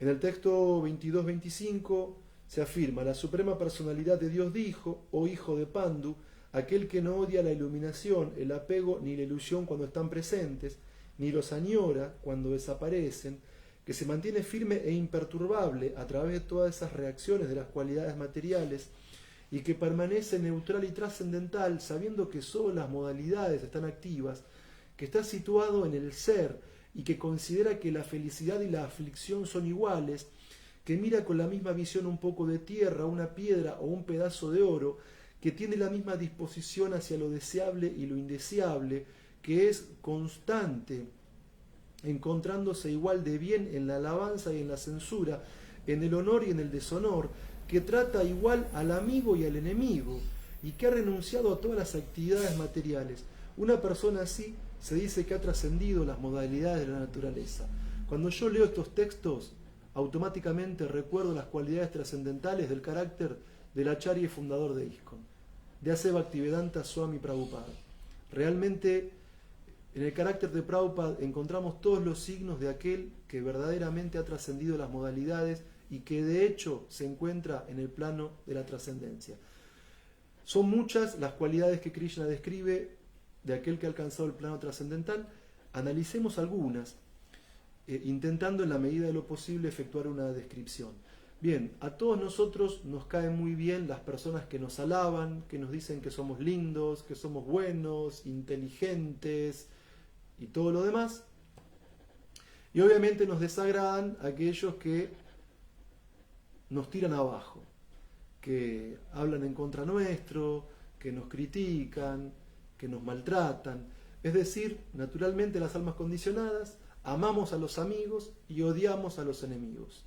En el texto 22-25 se afirma: la suprema personalidad de Dios dijo, oh hijo de Pandu, aquel que no odia la iluminación, el apego ni la ilusión cuando están presentes, ni los añora cuando desaparecen, que se mantiene firme e imperturbable a través de todas esas reacciones de las cualidades materiales, y que permanece neutral y trascendental, sabiendo que solo las modalidades están activas, que está situado en el ser y que considera que la felicidad y la aflicción son iguales, que mira con la misma visión un poco de tierra, una piedra o un pedazo de oro, que tiene la misma disposición hacia lo deseable y lo indeseable, que es constante, encontrándose igual de bien en la alabanza y en la censura, en el honor y en el deshonor, que trata igual al amigo y al enemigo, y que ha renunciado a todas las actividades materiales. Una persona así se dice que ha trascendido las modalidades de la naturaleza. Cuando yo leo estos textos, automáticamente recuerdo las cualidades trascendentales del carácter del acharya y fundador de ISKCON, de Aseva Bhaktivedanta Swami Prabhupada. Realmente, en el carácter de Prabhupada encontramos todos los signos de aquel que verdaderamente ha trascendido las modalidades y que de hecho se encuentra en el plano de la trascendencia. Son muchas las cualidades que Krishna describe de aquel que ha alcanzado el plano trascendental. Analicemos algunas, intentando en la medida de lo posible efectuar una descripción. Bien, a todos nosotros nos caen muy bien las personas que nos alaban, que nos dicen que somos lindos, que somos buenos, inteligentes y todo lo demás. Y obviamente nos desagradan aquellos que nos tiran abajo, que hablan en contra nuestro, que nos critican, que nos maltratan. Es decir, naturalmente las almas condicionadas amamos a los amigos y odiamos a los enemigos.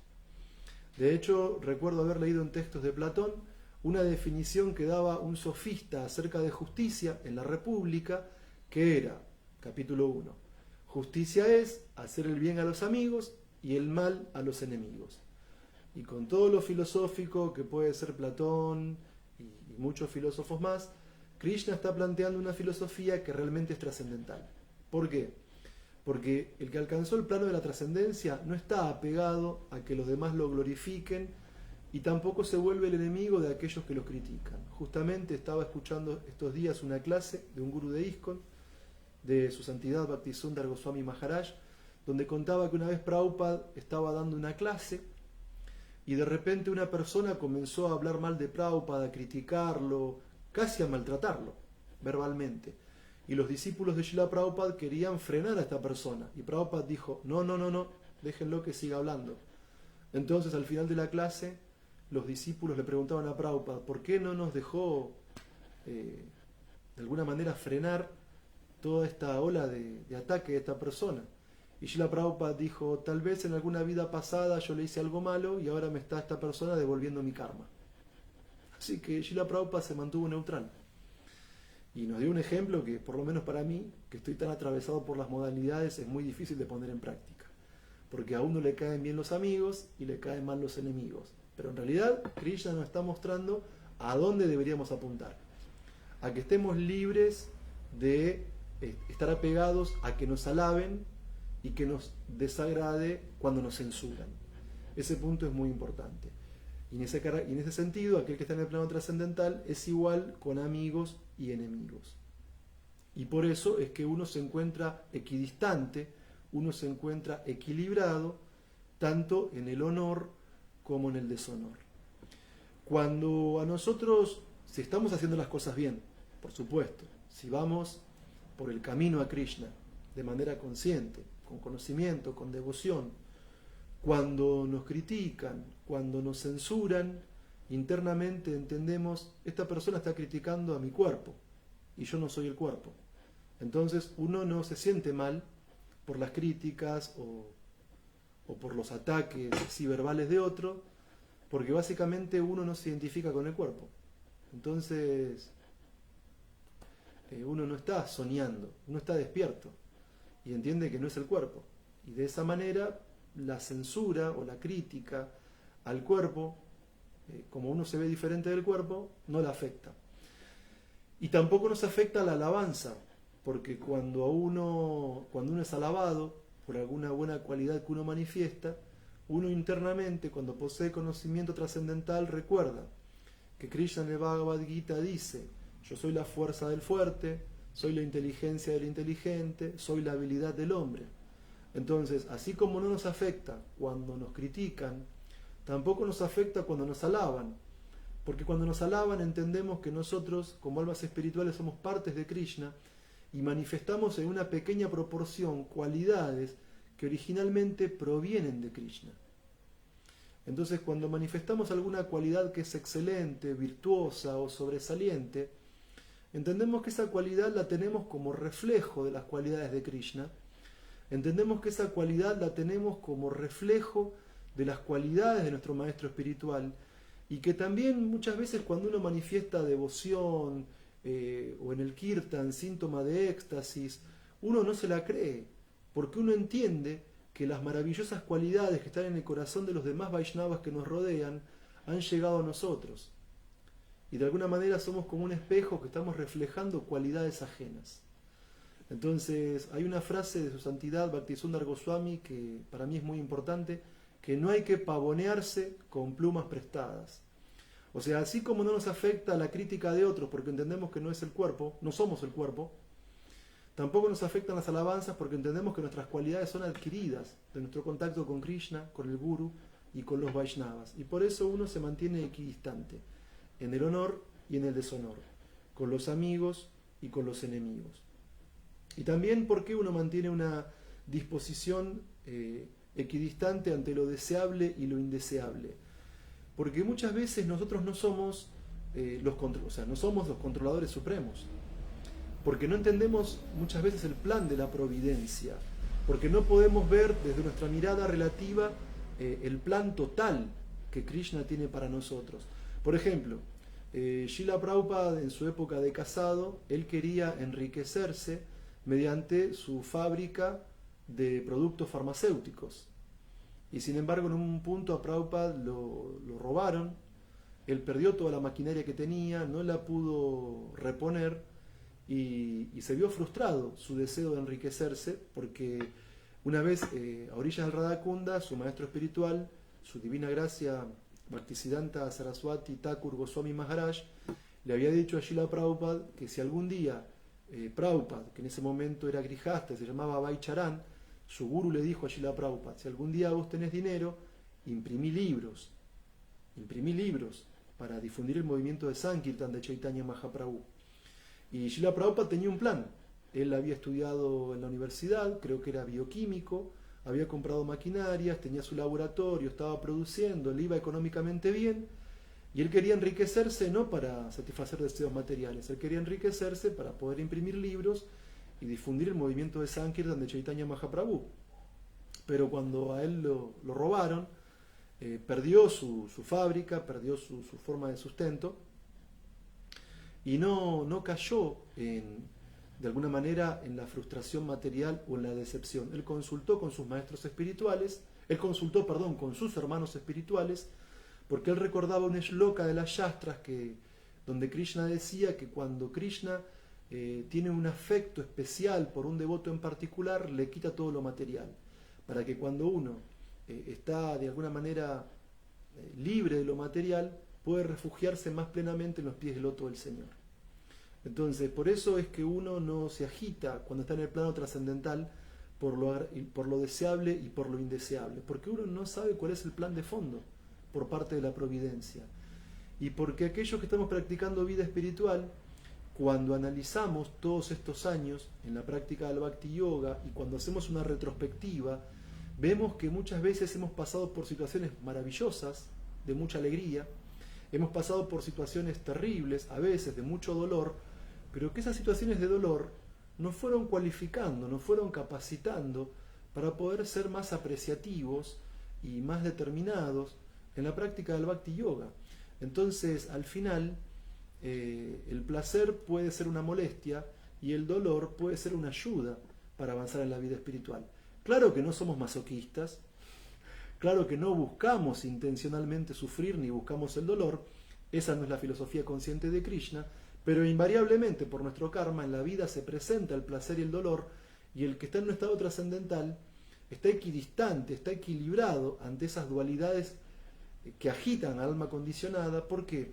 De hecho, recuerdo haber leído en textos de Platón una definición que daba un sofista acerca de justicia en la República, que era, capítulo 1, justicia es hacer el bien a los amigos y el mal a los enemigos. Y con todo lo filosófico que puede ser Platón y muchos filósofos más, Krishna está planteando una filosofía que realmente es trascendental. ¿Por qué? Porque el que alcanzó el plano de la trascendencia no está apegado a que los demás lo glorifiquen y tampoco se vuelve el enemigo de aquellos que los critican. Justamente estaba escuchando estos días una clase de un gurú de ISKCON, de su santidad Bhaktisundar Goswami Maharaj, donde contaba que una vez Prabhupada estaba dando una clase y de repente una persona comenzó a hablar mal de Prabhupada, a criticarlo, casi a maltratarlo verbalmente. Y los discípulos de Srila Prabhupada querían frenar a esta persona. Y Prabhupada dijo, no, déjenlo que siga hablando. Entonces al final de la clase, los discípulos le preguntaban a Prabhupada, ¿por qué no nos dejó de alguna manera frenar toda esta ola de ataque de esta persona? Y Srila Prabhupada dijo, tal vez en alguna vida pasada yo le hice algo malo y ahora me está esta persona devolviendo mi karma. Así que Srila Prabhupada se mantuvo neutral. Y nos dio un ejemplo que, por lo menos para mí, que estoy tan atravesado por las modalidades, es muy difícil de poner en práctica. Porque a uno le caen bien los amigos y le caen mal los enemigos. Pero en realidad, Krishna nos está mostrando a dónde deberíamos apuntar. A que estemos libres de estar apegados a que nos alaben y que nos desagrade cuando nos censuran. Ese punto es muy importante. Y en ese sentido, aquel que está en el plano trascendental es igual con amigos y enemigos. Y por eso es que uno se encuentra equidistante, uno se encuentra equilibrado, tanto en el honor como en el deshonor. Cuando a nosotros, si estamos haciendo las cosas bien, por supuesto, si vamos por el camino a Krishna de manera consciente, con conocimiento, con devoción, cuando nos critican, cuando nos censuran, internamente entendemos, esta persona está criticando a mi cuerpo y yo no soy el cuerpo. Entonces uno no se siente mal por las críticas o por los ataques así verbales de otro, porque básicamente uno no se identifica con el cuerpo. Entonces uno no está soñando, uno está despierto y entiende que no es el cuerpo. Y de esa manera la censura o la crítica al cuerpo, como uno se ve diferente del cuerpo, no la afecta. Y tampoco nos afecta la alabanza, porque cuando uno es alabado por alguna buena cualidad que uno manifiesta, uno internamente, cuando posee conocimiento trascendental, recuerda que Krishna en el Bhagavad Gita dice: yo soy la fuerza del fuerte, soy la inteligencia del inteligente, soy la habilidad del hombre. Entonces, así como no nos afecta cuando nos critican, tampoco nos afecta cuando nos alaban, porque cuando nos alaban entendemos que nosotros, como almas espirituales, somos partes de Krishna y manifestamos en una pequeña proporción cualidades que originalmente provienen de Krishna. Entonces, cuando manifestamos alguna cualidad que es excelente, virtuosa o sobresaliente, entendemos que esa cualidad la tenemos como reflejo de las cualidades de Krishna. Entendemos que esa cualidad la tenemos como reflejo de las cualidades de nuestro maestro espiritual, y que también muchas veces cuando uno manifiesta devoción o en el kirtan síntoma de éxtasis, uno no se la cree, porque uno entiende que las maravillosas cualidades que están en el corazón de los demás Vaishnavas que nos rodean han llegado a nosotros. Y de alguna manera somos como un espejo que estamos reflejando cualidades ajenas. Entonces hay una frase de su santidad Bhaktisundar Goswami que para mí es muy importante, que no hay que pavonearse con plumas prestadas. O sea, así como no nos afecta la crítica de otros porque entendemos que no es el cuerpo, no somos el cuerpo, tampoco nos afectan las alabanzas porque entendemos que nuestras cualidades son adquiridas de nuestro contacto con Krishna, con el Guru y con los Vaishnavas. Y por eso uno se mantiene equidistante en el honor y en el deshonor, con los amigos y con los enemigos. Y también porque uno mantiene una disposición equidistante ante lo deseable y lo indeseable. Porque muchas veces nosotros no somos no somos los controladores supremos. Porque no entendemos muchas veces el plan de la providencia. Porque no podemos ver desde nuestra mirada relativa el plan total que Krishna tiene para nosotros. Por ejemplo, Srila Prabhupada en su época de casado, él quería enriquecerse mediante su fábrica de productos farmacéuticos. Y sin embargo, en un punto a Prabhupada lo robaron, él perdió toda la maquinaria que tenía, no la pudo reponer y se vio frustrado su deseo de enriquecerse, porque una vez a orillas del Radhakunda, su maestro espiritual, su divina gracia Bhaktisiddhanta Saraswati Thakur Goswami Maharaj, le había dicho a Srila Prabhupada que si algún día Prabhupada, que en ese momento era grijasta, se llamaba Bhaicharan, su guru le dijo a Srila Prabhupada: si algún día vos tenés dinero, imprimí libros para difundir el movimiento de Sankirtan de Chaitanya Mahaprabhu. Y Srila Prabhupada tenía un plan. Él había estudiado en la universidad, creo que era bioquímico, había comprado maquinarias, tenía su laboratorio, estaba produciendo, le iba económicamente bien, y él quería enriquecerse no para satisfacer deseos materiales, él quería enriquecerse para poder imprimir libros y difundir el movimiento de Sankirtan de Chaitanya Mahaprabhu. Pero cuando a él lo robaron, perdió su fábrica, perdió su forma de sustento, y no cayó de alguna manera en la frustración material o en la decepción. Él consultó con sus maestros espirituales, con sus hermanos espirituales, porque él recordaba un shloka de las Shastras donde Krishna decía que cuando Krishna tiene un afecto especial por un devoto en particular, le quita todo lo material, para que cuando uno está de alguna manera libre de lo material, puede refugiarse más plenamente en los pies del loto del Señor. Entonces, por eso es que uno no se agita cuando está en el plano trascendental por lo deseable y por lo indeseable, porque uno no sabe cuál es el plan de fondo por parte de la providencia. Y porque aquellos que estamos practicando vida espiritual, cuando analizamos todos estos años en la práctica del Bhakti Yoga y cuando hacemos una retrospectiva, vemos que muchas veces hemos pasado por situaciones maravillosas, de mucha alegría, hemos pasado por situaciones terribles, a veces de mucho dolor, pero que esas situaciones de dolor nos fueron cualificando, nos fueron capacitando para poder ser más apreciativos y más determinados en la práctica del Bhakti Yoga. Entonces, al final, el placer puede ser una molestia y el dolor puede ser una ayuda para avanzar en la vida espiritual. Claro que no somos masoquistas, claro que no buscamos intencionalmente sufrir ni buscamos el dolor, esa no es la filosofía consciente de Krishna, pero invariablemente por nuestro karma en la vida se presenta el placer y el dolor, y el que está en un estado trascendental está equidistante, está equilibrado ante esas dualidades que agitan al alma condicionada. ¿Por qué?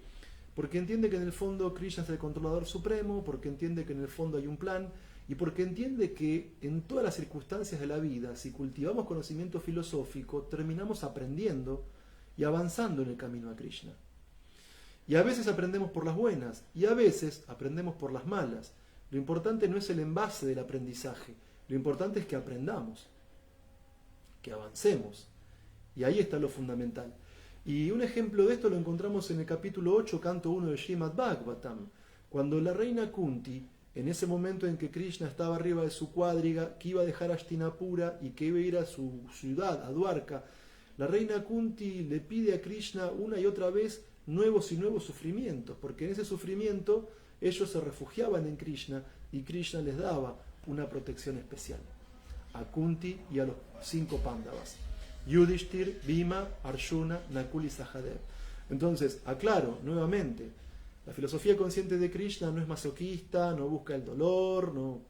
Porque entiende que en el fondo Krishna es el controlador supremo, porque entiende que en el fondo hay un plan, y porque entiende que en todas las circunstancias de la vida, si cultivamos conocimiento filosófico, terminamos aprendiendo y avanzando en el camino a Krishna. Y a veces aprendemos por las buenas, y a veces aprendemos por las malas. Lo importante no es el envase del aprendizaje, lo importante es que aprendamos, que avancemos. Y ahí está lo fundamental. Y un ejemplo de esto lo encontramos en el capítulo 8, canto 1 de Srimad Bhagavatam, cuando la reina Kunti, en ese momento en que Krishna estaba arriba de su cuadriga, que iba a dejar Hastinapura y que iba a ir a su ciudad, a Dwarka, la reina Kunti le pide a Krishna una y otra vez nuevos y nuevos sufrimientos, porque en ese sufrimiento ellos se refugiaban en Krishna y Krishna les daba una protección especial a Kunti y a los 5 Pándavas: Yudhishthir, Bhima, Arjuna, Nakul y Sahadev. Entonces, aclaro nuevamente, la filosofía consciente de Krishna no es masoquista, no busca el dolor, no,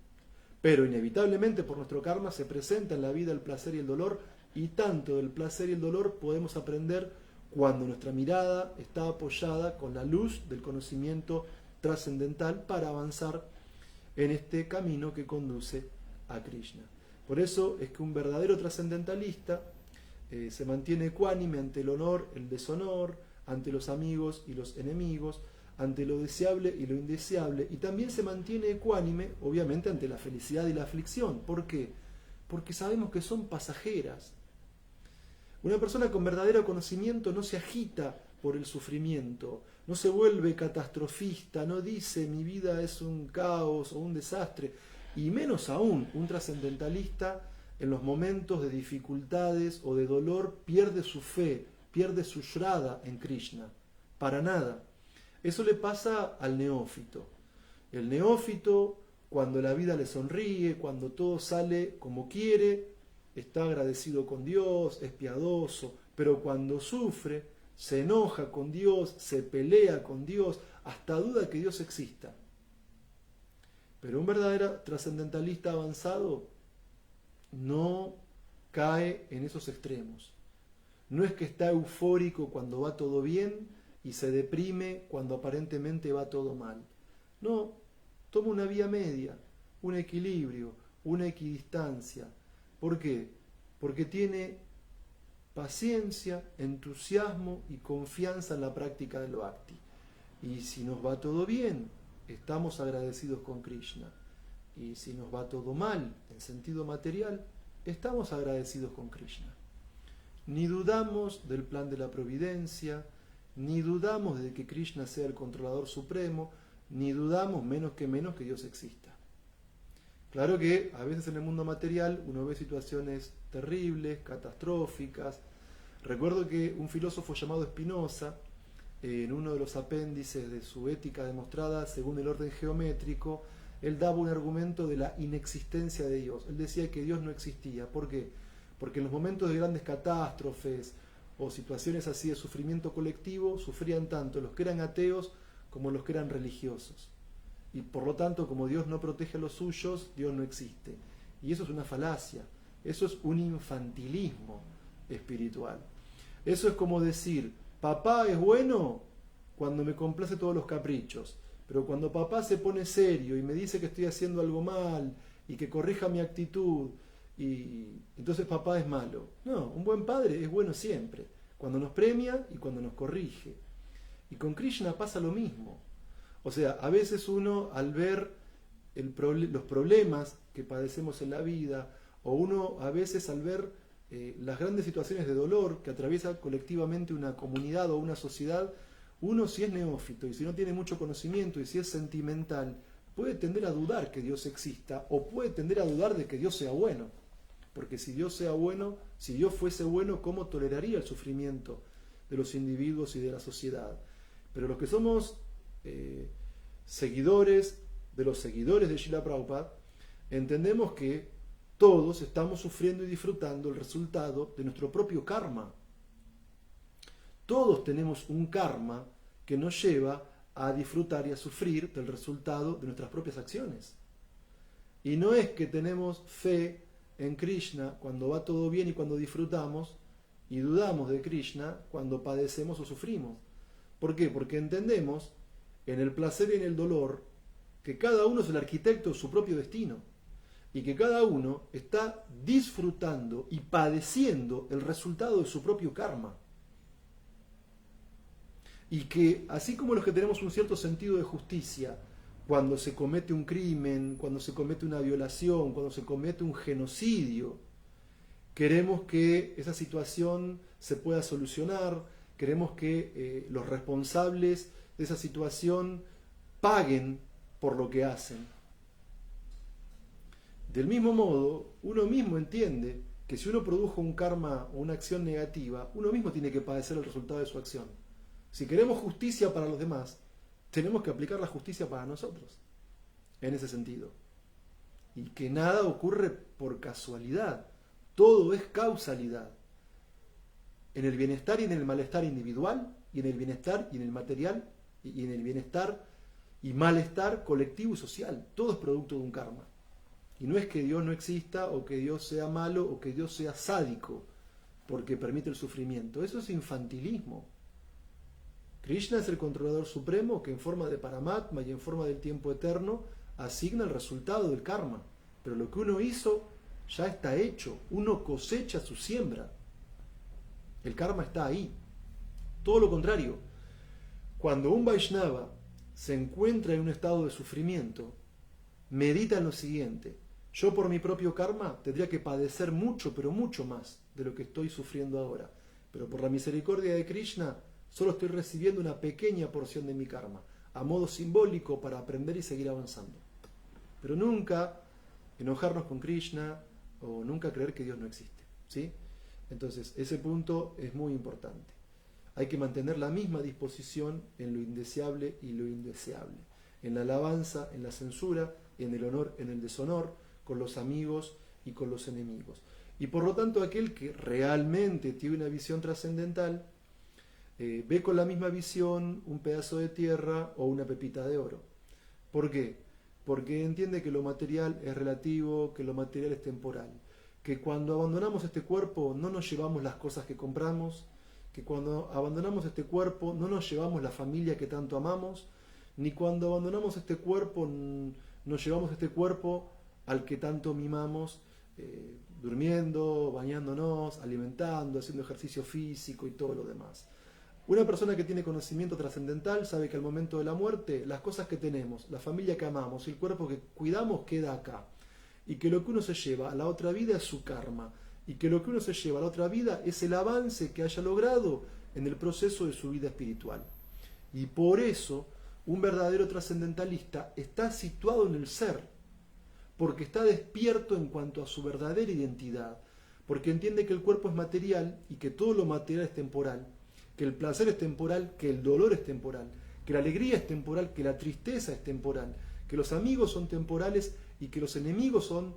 pero inevitablemente por nuestro karma se presenta en la vida el placer y el dolor, y tanto del placer y el dolor podemos aprender cuando nuestra mirada está apoyada con la luz del conocimiento trascendental para avanzar en este camino que conduce a Krishna. Por eso es que un verdadero trascendentalista se mantiene ecuánime ante el honor, el deshonor, ante los amigos y los enemigos, ante lo deseable y lo indeseable, y también se mantiene ecuánime, obviamente, ante la felicidad y la aflicción. ¿Por qué? Porque sabemos que son pasajeras. Una persona con verdadero conocimiento no se agita por el sufrimiento, no se vuelve catastrofista, no dice mi vida es un caos o un desastre, y menos aún un trascendentalista en los momentos de dificultades o de dolor pierde su fe, pierde su shraddha en Krishna, para nada. Eso le pasa al neófito. El neófito, cuando la vida le sonríe, cuando todo sale como quiere, está agradecido con Dios, es piadoso, pero cuando sufre, se enoja con Dios, se pelea con Dios, hasta duda que Dios exista. Pero un verdadero trascendentalista avanzado no cae en esos extremos. No es que está eufórico cuando va todo bien y se deprime cuando aparentemente va todo mal. No, toma una vía media, un equilibrio, una equidistancia. ¿Por qué? Porque tiene paciencia, entusiasmo y confianza en la práctica del bhakti. Y si nos va todo bien, estamos agradecidos con Krishna. Y si nos va todo mal, en sentido material, estamos agradecidos con Krishna. Ni dudamos del plan de la providencia, ni dudamos de que Krishna sea el controlador supremo, ni dudamos menos que Dios exista. Claro que a veces en el mundo material uno ve situaciones terribles, catastróficas. Recuerdo que un filósofo llamado Spinoza, en uno de los apéndices de su Ética demostrada según el orden geométrico, él daba un argumento de la inexistencia de Dios. Él decía que Dios no existía. ¿Por qué? Porque en los momentos de grandes catástrofes o situaciones así de sufrimiento colectivo, sufrían tanto los que eran ateos como los que eran religiosos. Y por lo tanto, como Dios no protege a los suyos, Dios no existe. Y eso es una falacia, eso es un infantilismo espiritual. Eso es como decir, papá es bueno cuando me complace todos los caprichos, pero cuando papá se pone serio y me dice que estoy haciendo algo mal y que corrija mi actitud, y entonces papá es malo. No, un buen padre es bueno siempre, cuando nos premia y cuando nos corrige. Y con Krishna pasa lo mismo. O sea, a veces uno al ver los problemas que padecemos en la vida, o uno a veces al ver las grandes situaciones de dolor que atraviesa colectivamente una comunidad o una sociedad, uno, si es neófito y si no tiene mucho conocimiento y si es sentimental, puede tender a dudar que Dios exista, o puede tender a dudar de que Dios sea bueno. Porque si Dios sea bueno, si Dios fuese bueno, ¿cómo toleraría el sufrimiento de los individuos y de la sociedad? Pero los que somos seguidores de los seguidores de Srila Prabhupada, entendemos que todos estamos sufriendo y disfrutando el resultado de nuestro propio karma. Todos tenemos un karma que nos lleva a disfrutar y a sufrir del resultado de nuestras propias acciones. Y no es que tenemos fe en Krishna cuando va todo bien y cuando disfrutamos, y dudamos de Krishna cuando padecemos o sufrimos. ¿Por qué? Porque entendemos en el placer y en el dolor que cada uno es el arquitecto de su propio destino y que cada uno está disfrutando y padeciendo el resultado de su propio karma. Y que así como los que tenemos un cierto sentido de justicia, cuando se comete un crimen, cuando se comete una violación, cuando se comete un genocidio, queremos que esa situación se pueda solucionar, queremos que los responsables de esa situación paguen por lo que hacen. Del mismo modo, uno mismo entiende que si uno produjo un karma o una acción negativa, uno mismo tiene que padecer el resultado de su acción. Si queremos justicia para los demás, tenemos que aplicar la justicia para nosotros, en ese sentido. Y que nada ocurre por casualidad, todo es causalidad. En el bienestar y en el malestar individual, y en el bienestar y en el material, y en el bienestar y malestar colectivo y social, todo es producto de un karma. Y no es que Dios no exista, o que Dios sea malo, o que Dios sea sádico, porque permite el sufrimiento. Eso es infantilismo. Krishna es el controlador supremo que en forma de Paramatma y en forma del tiempo eterno asigna el resultado del karma. Pero lo que uno hizo ya está hecho. Uno cosecha su siembra. El karma está ahí. Todo lo contrario. Cuando un Vaishnava se encuentra en un estado de sufrimiento, medita en lo siguiente: yo por mi propio karma tendría que padecer mucho, pero mucho más de lo que estoy sufriendo ahora. Pero por la misericordia de Krishna, solo estoy recibiendo una pequeña porción de mi karma, a modo simbólico para aprender y seguir avanzando. Pero nunca enojarnos con Krishna o nunca creer que Dios no existe, ¿sí? Entonces, ese punto es muy importante. Hay que mantener la misma disposición en lo indeseable y lo indeseable, en la alabanza, en la censura, en el honor, en el deshonor, con los amigos y con los enemigos. Y por lo tanto, aquel que realmente tiene una visión trascendental, ve con la misma visión un pedazo de tierra o una pepita de oro. ¿Por qué? Porque entiende que lo material es relativo, que lo material es temporal, que cuando abandonamos este cuerpo no nos llevamos las cosas que compramos, que cuando abandonamos este cuerpo no nos llevamos la familia que tanto amamos, ni cuando abandonamos este cuerpo nos llevamos este cuerpo al que tanto mimamos, durmiendo, bañándonos, alimentando, haciendo ejercicio físico y todo lo demás. Una persona que tiene conocimiento trascendental sabe que al momento de la muerte, las cosas que tenemos, la familia que amamos y el cuerpo que cuidamos queda acá. Y que lo que uno se lleva a la otra vida es su karma. Y que lo que uno se lleva a la otra vida es el avance que haya logrado en el proceso de su vida espiritual. Y por eso, un verdadero trascendentalista está situado en el ser, porque está despierto en cuanto a su verdadera identidad, porque entiende que el cuerpo es material y que todo lo material es temporal, que el placer es temporal, que el dolor es temporal, que la alegría es temporal, que la tristeza es temporal, que los amigos son temporales y que los enemigos son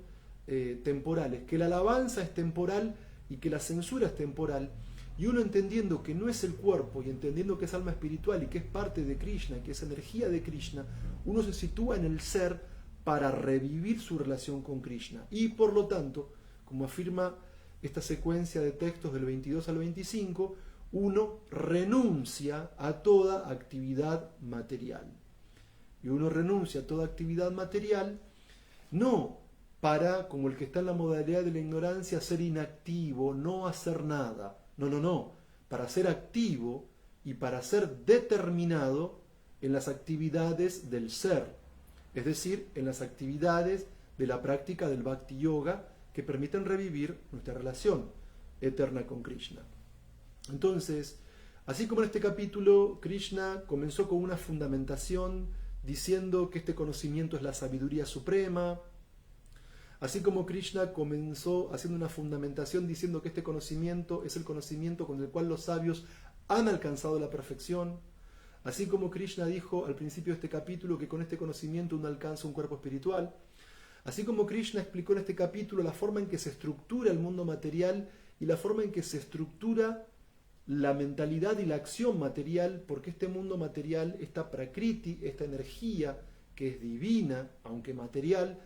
temporales, que la alabanza es temporal y que la censura es temporal. Y uno entendiendo que no es el cuerpo y entendiendo que es alma espiritual y que es parte de Krishna, que es energía de Krishna, uno se sitúa en el ser para revivir su relación con Krishna. Y por lo tanto, como afirma esta secuencia de textos del 22 al 25, uno renuncia a toda actividad material. Y uno renuncia a toda actividad material no para, como el que está en la modalidad de la ignorancia, ser inactivo, no hacer nada. No. Para ser activo y para ser determinado en las actividades del ser. Es decir, en las actividades de la práctica del Bhakti Yoga que permiten revivir nuestra relación eterna con Krishna. Entonces, así como en este capítulo, Krishna comenzó con una fundamentación diciendo que este conocimiento es la sabiduría suprema, así como Krishna comenzó haciendo una fundamentación diciendo que este conocimiento es el conocimiento con el cual los sabios han alcanzado la perfección, así como Krishna dijo al principio de este capítulo que con este conocimiento uno alcanza un cuerpo espiritual, así como Krishna explicó en este capítulo la forma en que se estructura el mundo material y la forma en que se estructura la mentalidad y la acción material, porque este mundo material, esta prakriti, esta energía que es divina, aunque material,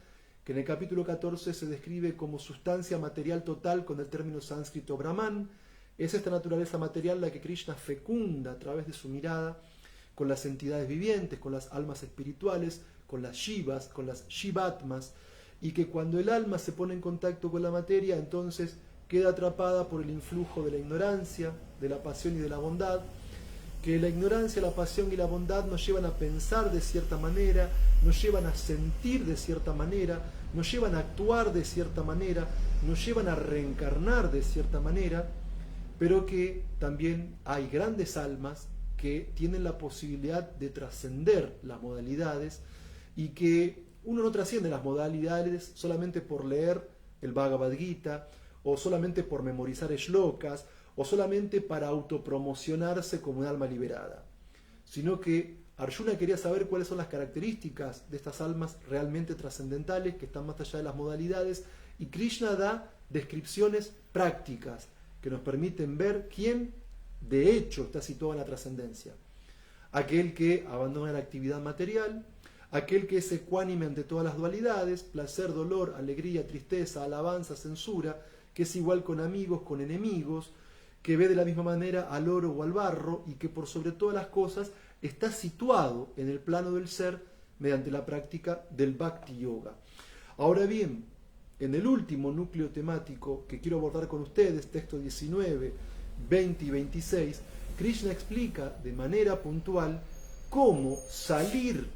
que en el capítulo 14 se describe como sustancia material total con el término sánscrito Brahman. Es esta naturaleza material la que Krishna fecunda a través de su mirada con las entidades vivientes, con las almas espirituales, con las shivas, con las shivatmas, y que cuando el alma se pone en contacto con la materia, entonces queda atrapada por el influjo de la ignorancia, de la pasión y de la bondad, que la ignorancia, la pasión y la bondad nos llevan a pensar de cierta manera, nos llevan a sentir de cierta manera, nos llevan a actuar de cierta manera, nos llevan a reencarnar de cierta manera, pero que también hay grandes almas que tienen la posibilidad de trascender las modalidades y que uno no trasciende las modalidades solamente por leer el Bhagavad Gita o solamente por memorizar shlokas o solamente para autopromocionarse como un alma liberada, sino que Arjuna quería saber cuáles son las características de estas almas realmente trascendentales que están más allá de las modalidades, y Krishna da descripciones prácticas que nos permiten ver quién de hecho está situado en la trascendencia. Aquel que abandona la actividad material, aquel que es ecuánime ante todas las dualidades, placer, dolor, alegría, tristeza, alabanza, censura, que es igual con amigos, con enemigos, que ve de la misma manera al oro o al barro, y que por sobre todas las cosas está situado en el plano del ser mediante la práctica del Bhakti Yoga. Ahora bien, en el último núcleo temático que quiero abordar con ustedes, texto 19, 20 y 26, Krishna explica de manera puntual cómo salir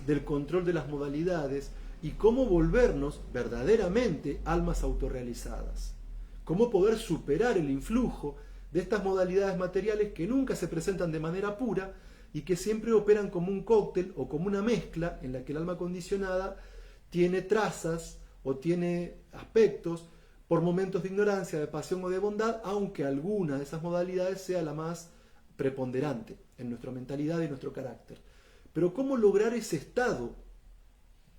del control de las modalidades y cómo volvernos verdaderamente almas autorrealizadas. Cómo poder superar el influjo de estas modalidades materiales que nunca se presentan de manera pura y que siempre operan como un cóctel o como una mezcla en la que el alma condicionada tiene trazas o tiene aspectos por momentos de ignorancia, de pasión o de bondad, aunque alguna de esas modalidades sea la más preponderante en nuestra mentalidad y nuestro carácter. Pero ¿cómo lograr ese estado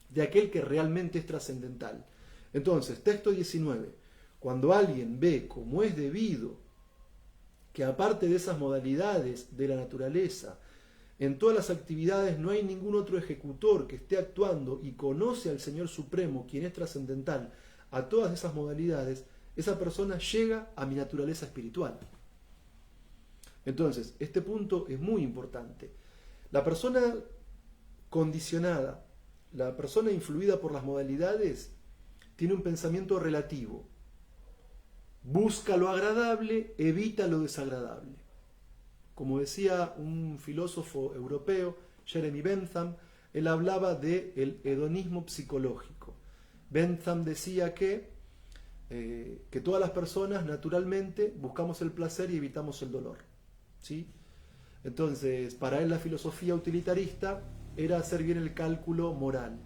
de aquel que realmente es trascendental? Entonces, texto 19. Cuando alguien ve como es debido que aparte de esas modalidades de la naturaleza, en todas las actividades no hay ningún otro ejecutor que esté actuando y conoce al Señor Supremo, quien es trascendental, a todas esas modalidades, esa persona llega a mi naturaleza espiritual. Entonces, este punto es muy importante. La persona condicionada, la persona influida por las modalidades, tiene un pensamiento relativo. Busca lo agradable, evita lo desagradable. Como decía un filósofo europeo, Jeremy Bentham, él hablaba del hedonismo psicológico. Bentham decía que todas las personas naturalmente buscamos el placer y evitamos el dolor, ¿sí? Entonces, para él la filosofía utilitarista era hacer bien el cálculo moral,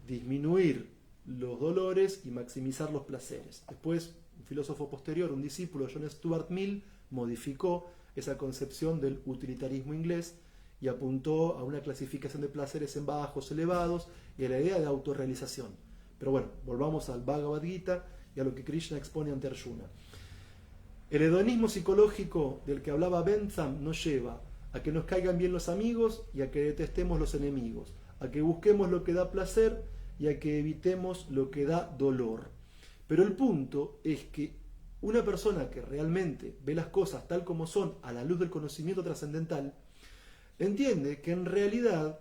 disminuir los dolores y maximizar los placeres. Después, un filósofo posterior, un discípulo, John Stuart Mill, modificó esa concepción del utilitarismo inglés y apuntó a una clasificación de placeres en bajos, elevados y a la idea de autorrealización. Pero bueno, volvamos al Bhagavad Gita y a lo que Krishna expone ante Arjuna. El hedonismo psicológico del que hablaba Bentham nos lleva a que nos caigan bien los amigos y a que detestemos los enemigos, a que busquemos lo que da placer y a que evitemos lo que da dolor. Pero el punto es que una persona que realmente ve las cosas tal como son a la luz del conocimiento trascendental, entiende que en realidad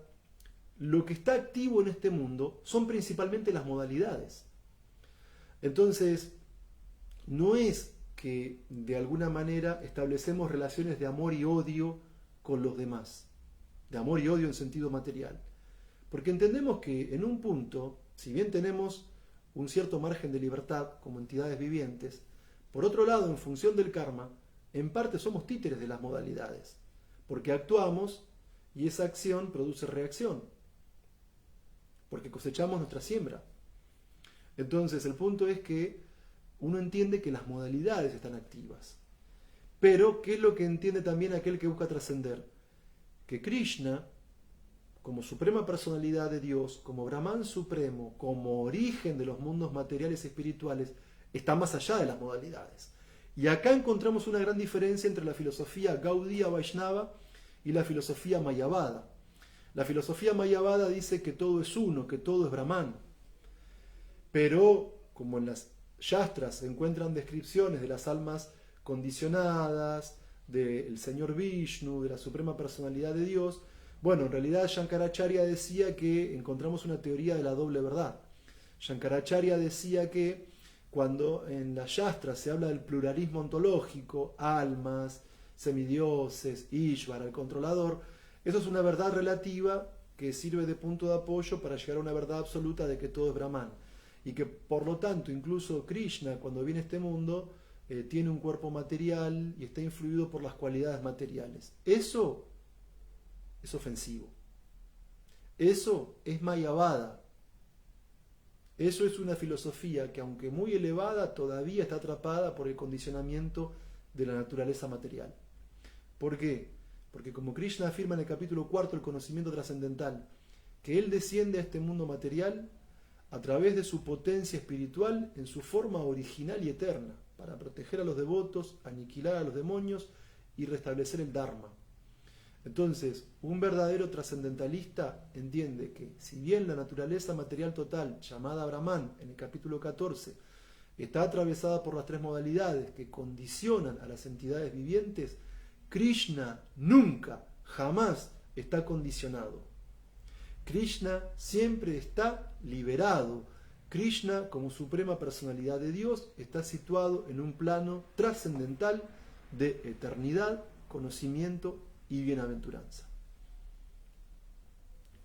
lo que está activo en este mundo son principalmente las modalidades. Entonces, no es que de alguna manera establecemos relaciones de amor y odio con los demás, de amor y odio en sentido material, porque entendemos que en un punto, si bien tenemos un cierto margen de libertad como entidades vivientes, por otro lado, en función del karma, en parte somos títeres de las modalidades, porque actuamos y esa acción produce reacción, porque cosechamos nuestra siembra. Entonces, el punto es que uno entiende que las modalidades están activas. Pero, ¿qué es lo que entiende también aquel que busca trascender? Que Krishna, como suprema personalidad de Dios, como Brahman supremo, como origen de los mundos materiales y espirituales, está más allá de las modalidades. Y acá encontramos una gran diferencia entre la filosofía Gaudiya Vaishnava y la filosofía Mayavada. La filosofía Mayavada dice que todo es uno, que todo es Brahman. Pero como en las yastras se encuentran descripciones de las almas condicionadas, del señor Vishnu, de la suprema personalidad de Dios, bueno, en realidad Shankaracharya decía que encontramos una teoría de la doble verdad. Shankaracharya decía que cuando en las yastras se habla del pluralismo ontológico, almas, semidioses, Ishvara, el controlador, eso es una verdad relativa que sirve de punto de apoyo para llegar a una verdad absoluta de que todo es Brahman. Y que por lo tanto incluso Krishna cuando viene a este mundo tiene un cuerpo material y está influido por las cualidades materiales. Eso es ofensivo. Eso es Mayavada. Eso es una filosofía que aunque muy elevada todavía está atrapada por el condicionamiento de la naturaleza material. ¿Por qué? Porque como Krishna afirma en el capítulo 4 del conocimiento trascendental, que él desciende a este mundo material a través de su potencia espiritual en su forma original y eterna, para proteger a los devotos, aniquilar a los demonios y restablecer el Dharma. Entonces, un verdadero trascendentalista entiende que, si bien la naturaleza material total, llamada Brahman en el capítulo 14, está atravesada por las tres modalidades que condicionan a las entidades vivientes, Krishna nunca, jamás está condicionado. Krishna siempre está liberado. Krishna, como suprema personalidad de Dios, está situado en un plano trascendental de eternidad, conocimiento y bienaventuranza.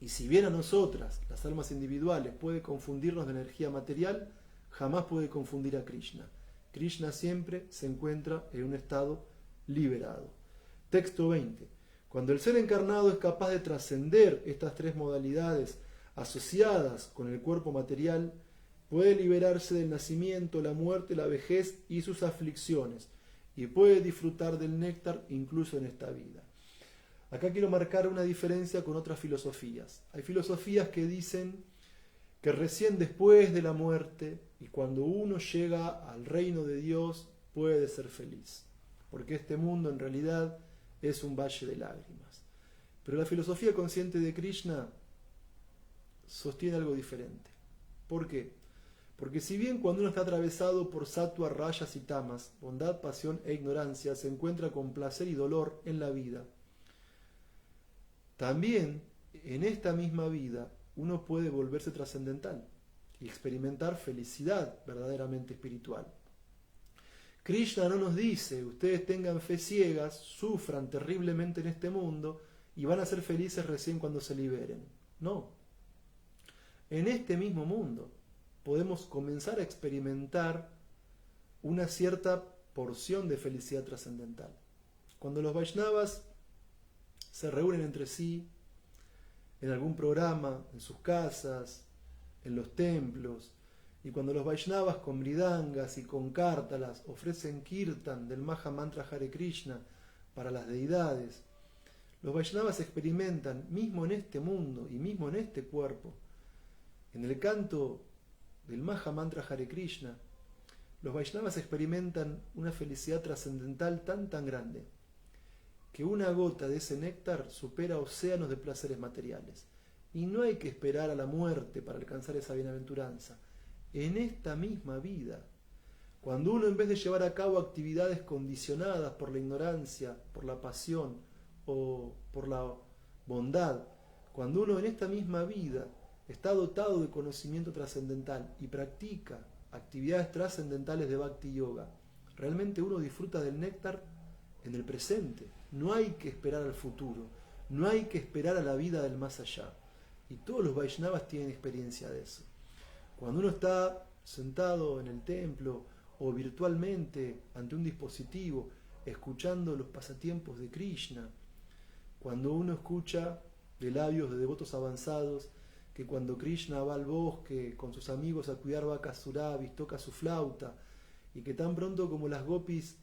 Y si bien a nosotras, las almas individuales, puede confundirnos de energía material, jamás puede confundir a Krishna. Krishna siempre se encuentra en un estado liberado. Texto 20. Cuando el ser encarnado es capaz de trascender estas tres modalidades asociadas con el cuerpo material, puede liberarse del nacimiento, la muerte, la vejez y sus aflicciones, y puede disfrutar del néctar incluso en esta vida. Acá quiero marcar una diferencia con otras filosofías. Hay filosofías que dicen que recién después de la muerte y cuando uno llega al reino de Dios puede ser feliz, porque este mundo en realidad es un valle de lágrimas. Pero la filosofía consciente de Krishna sostiene algo diferente. ¿Por qué? Porque si bien cuando uno está atravesado por sattva, rayas y tamas, bondad, pasión e ignorancia, se encuentra con placer y dolor en la vida, también en esta misma vida uno puede volverse trascendental y experimentar felicidad verdaderamente espiritual. Krishna no nos dice, ustedes tengan fe ciegas, sufran terriblemente en este mundo y van a ser felices recién cuando se liberen. No. En este mismo mundo podemos comenzar a experimentar una cierta porción de felicidad trascendental. Cuando los Vaishnavas se reúnen entre sí en algún programa, en sus casas, en los templos, y cuando los Vaishnavas con mridangas y con kártalas ofrecen kirtan del Maha Mantra Hare Krishna para las deidades, los Vaishnavas experimentan, mismo en este mundo y mismo en este cuerpo, en el canto del Maha Mantra Hare Krishna, los Vaishnavas experimentan una felicidad trascendental tan grande, que una gota de ese néctar supera océanos de placeres materiales. Y no hay que esperar a la muerte para alcanzar esa bienaventuranza. En esta misma vida, cuando uno en vez de llevar a cabo actividades condicionadas por la ignorancia, por la pasión o por la bondad, cuando uno en esta misma vida está dotado de conocimiento trascendental y practica actividades trascendentales de Bhakti Yoga, realmente uno disfruta del néctar en el presente. No hay que esperar al futuro, no hay que esperar a la vida del más allá. Y todos los Vaishnavas tienen experiencia de eso. Cuando uno está sentado en el templo o virtualmente ante un dispositivo, escuchando los pasatiempos de Krishna, cuando uno escucha de labios de devotos avanzados que cuando Krishna va al bosque con sus amigos a cuidar vacas surabis, toca su flauta, y que tan pronto como las gopis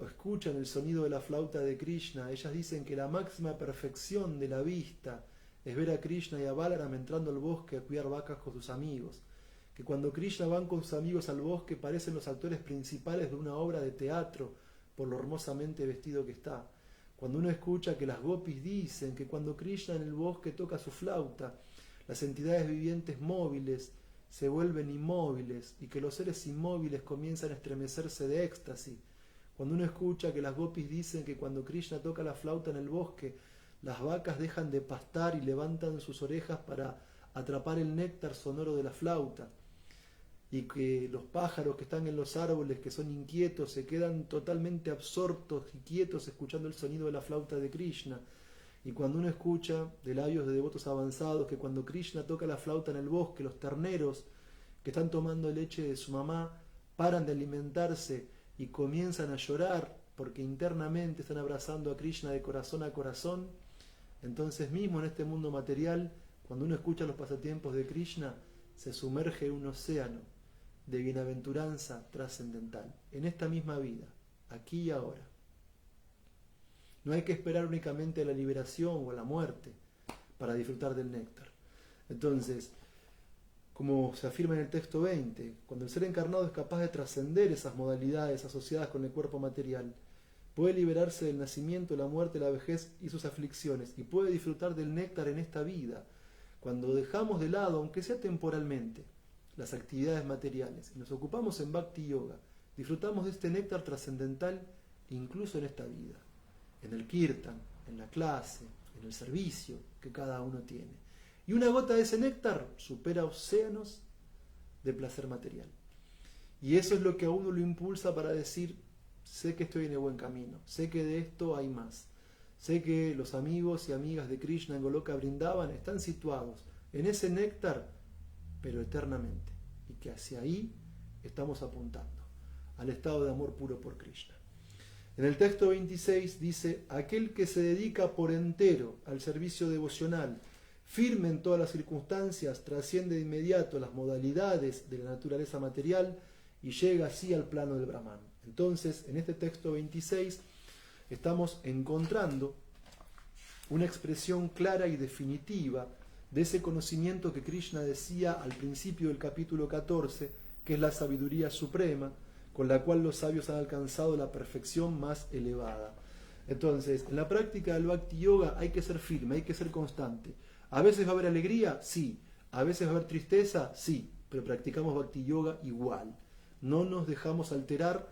escuchan el sonido de la flauta de Krishna, ellas dicen que la máxima perfección de la vista es ver a Krishna y a Balaram entrando al bosque a cuidar vacas con sus amigos, que cuando Krishna van con sus amigos al bosque parecen los actores principales de una obra de teatro por lo hermosamente vestido que está. Cuando uno escucha que las gopis dicen que cuando Krishna en el bosque toca su flauta, las entidades vivientes móviles se vuelven inmóviles y que los seres inmóviles comienzan a estremecerse de éxtasis. Cuando uno escucha que las gopis dicen que cuando Krishna toca la flauta en el bosque, las vacas dejan de pastar y levantan sus orejas para atrapar el néctar sonoro de la flauta, y que los pájaros que están en los árboles, que son inquietos, se quedan totalmente absortos y quietos escuchando el sonido de la flauta de Krishna. Y cuando uno escucha de labios de devotos avanzados que cuando Krishna toca la flauta en el bosque, los terneros que están tomando leche de su mamá paran de alimentarse y comienzan a llorar porque internamente están abrazando a Krishna de corazón a corazón, entonces mismo en este mundo material, cuando uno escucha los pasatiempos de Krishna, se sumerge en un océano de bienaventuranza trascendental, en esta misma vida, aquí y ahora. No hay que esperar únicamente a la liberación o a la muerte para disfrutar del néctar. Entonces, como se afirma en el texto 20, cuando el ser encarnado es capaz de trascender esas modalidades asociadas con el cuerpo material, puede liberarse del nacimiento, la muerte, la vejez y sus aflicciones, y puede disfrutar del néctar en esta vida, cuando dejamos de lado, aunque sea temporalmente, las actividades materiales y nos ocupamos en Bhakti Yoga, disfrutamos de este néctar trascendental incluso en esta vida, en el kirtan, en la clase, en el servicio que cada uno tiene. Y una gota de ese néctar supera océanos de placer material. Y eso es lo que a uno lo impulsa para decir, sé que estoy en el buen camino, sé que de esto hay más. Sé que los amigos y amigas de Krishna en Goloka Vrindavan están situados en ese néctar, pero eternamente. Y que hacia ahí estamos apuntando, al estado de amor puro por Krishna. En el texto 26 dice, aquel que se dedica por entero al servicio devocional, firme en todas las circunstancias, trasciende de inmediato las modalidades de la naturaleza material y llega así al plano del Brahman. Entonces, en este texto 26, estamos encontrando una expresión clara y definitiva de ese conocimiento que Krishna decía al principio del capítulo 14, que es la sabiduría suprema, con la cual los sabios han alcanzado la perfección más elevada. Entonces, en la práctica del Bhakti Yoga hay que ser firme, hay que ser constante. ¿A veces va a haber alegría? Sí. ¿A veces va a haber tristeza? Sí. Pero practicamos Bhakti Yoga igual. No nos dejamos alterar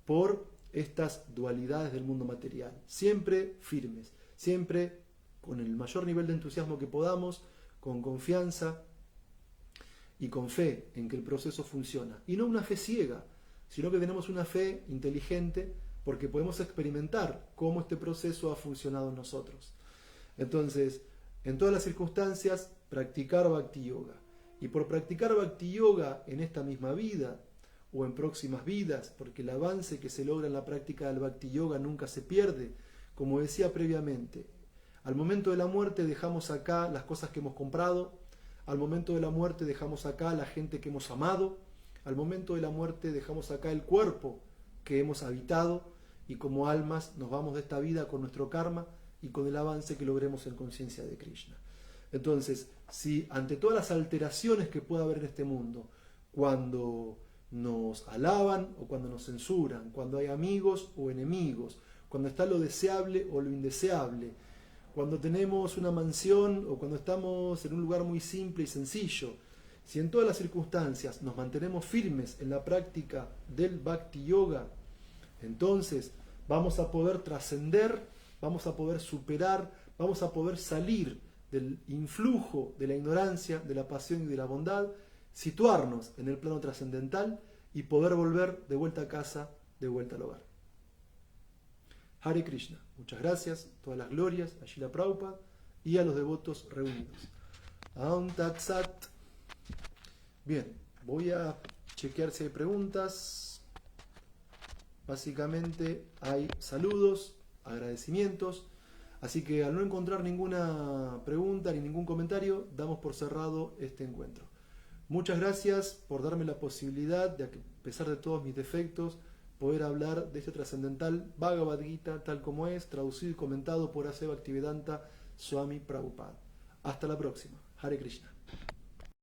por estas dualidades del mundo material. Siempre firmes, siempre con el mayor nivel de entusiasmo que podamos, con confianza y con fe en que el proceso funciona. Y no una fe ciega, sino que tenemos una fe inteligente porque podemos experimentar cómo este proceso ha funcionado en nosotros. Entonces, en todas las circunstancias, practicar Bhakti Yoga. Y por practicar Bhakti Yoga en esta misma vida, o en próximas vidas, porque el avance que se logra en la práctica del Bhakti Yoga nunca se pierde. Como decía previamente, al momento de la muerte dejamos acá las cosas que hemos comprado, al momento de la muerte dejamos acá la gente que hemos amado, al momento de la muerte dejamos acá el cuerpo que hemos habitado, y como almas nos vamos de esta vida con nuestro karma y con el avance que logremos en conciencia de Krishna. Entonces, si ante todas las alteraciones que pueda haber en este mundo, cuando nos alaban o cuando nos censuran, cuando hay amigos o enemigos, cuando está lo deseable o lo indeseable, cuando tenemos una mansión o cuando estamos en un lugar muy simple y sencillo, si en todas las circunstancias nos mantenemos firmes en la práctica del Bhakti Yoga, entonces vamos a poder trascender, vamos a poder superar, vamos a poder salir del influjo de la ignorancia, de la pasión y de la bondad, situarnos en el plano trascendental y poder volver de vuelta a casa, de vuelta al hogar. Hare Krishna. Muchas gracias, todas las glorias a Srila Prabhupada y a los devotos reunidos. Aum Tat Sat. Bien, voy a chequear si hay preguntas. Básicamente hay saludos, agradecimientos. Así que al no encontrar ninguna pregunta ni ningún comentario, damos por cerrado este encuentro. Muchas gracias por darme la posibilidad de, a pesar de todos mis defectos, poder hablar de este trascendental Bhagavad Gita tal como es, traducido y comentado por A.C. Bhaktivedanta Swami Prabhupada. Hasta la próxima. Hare Krishna.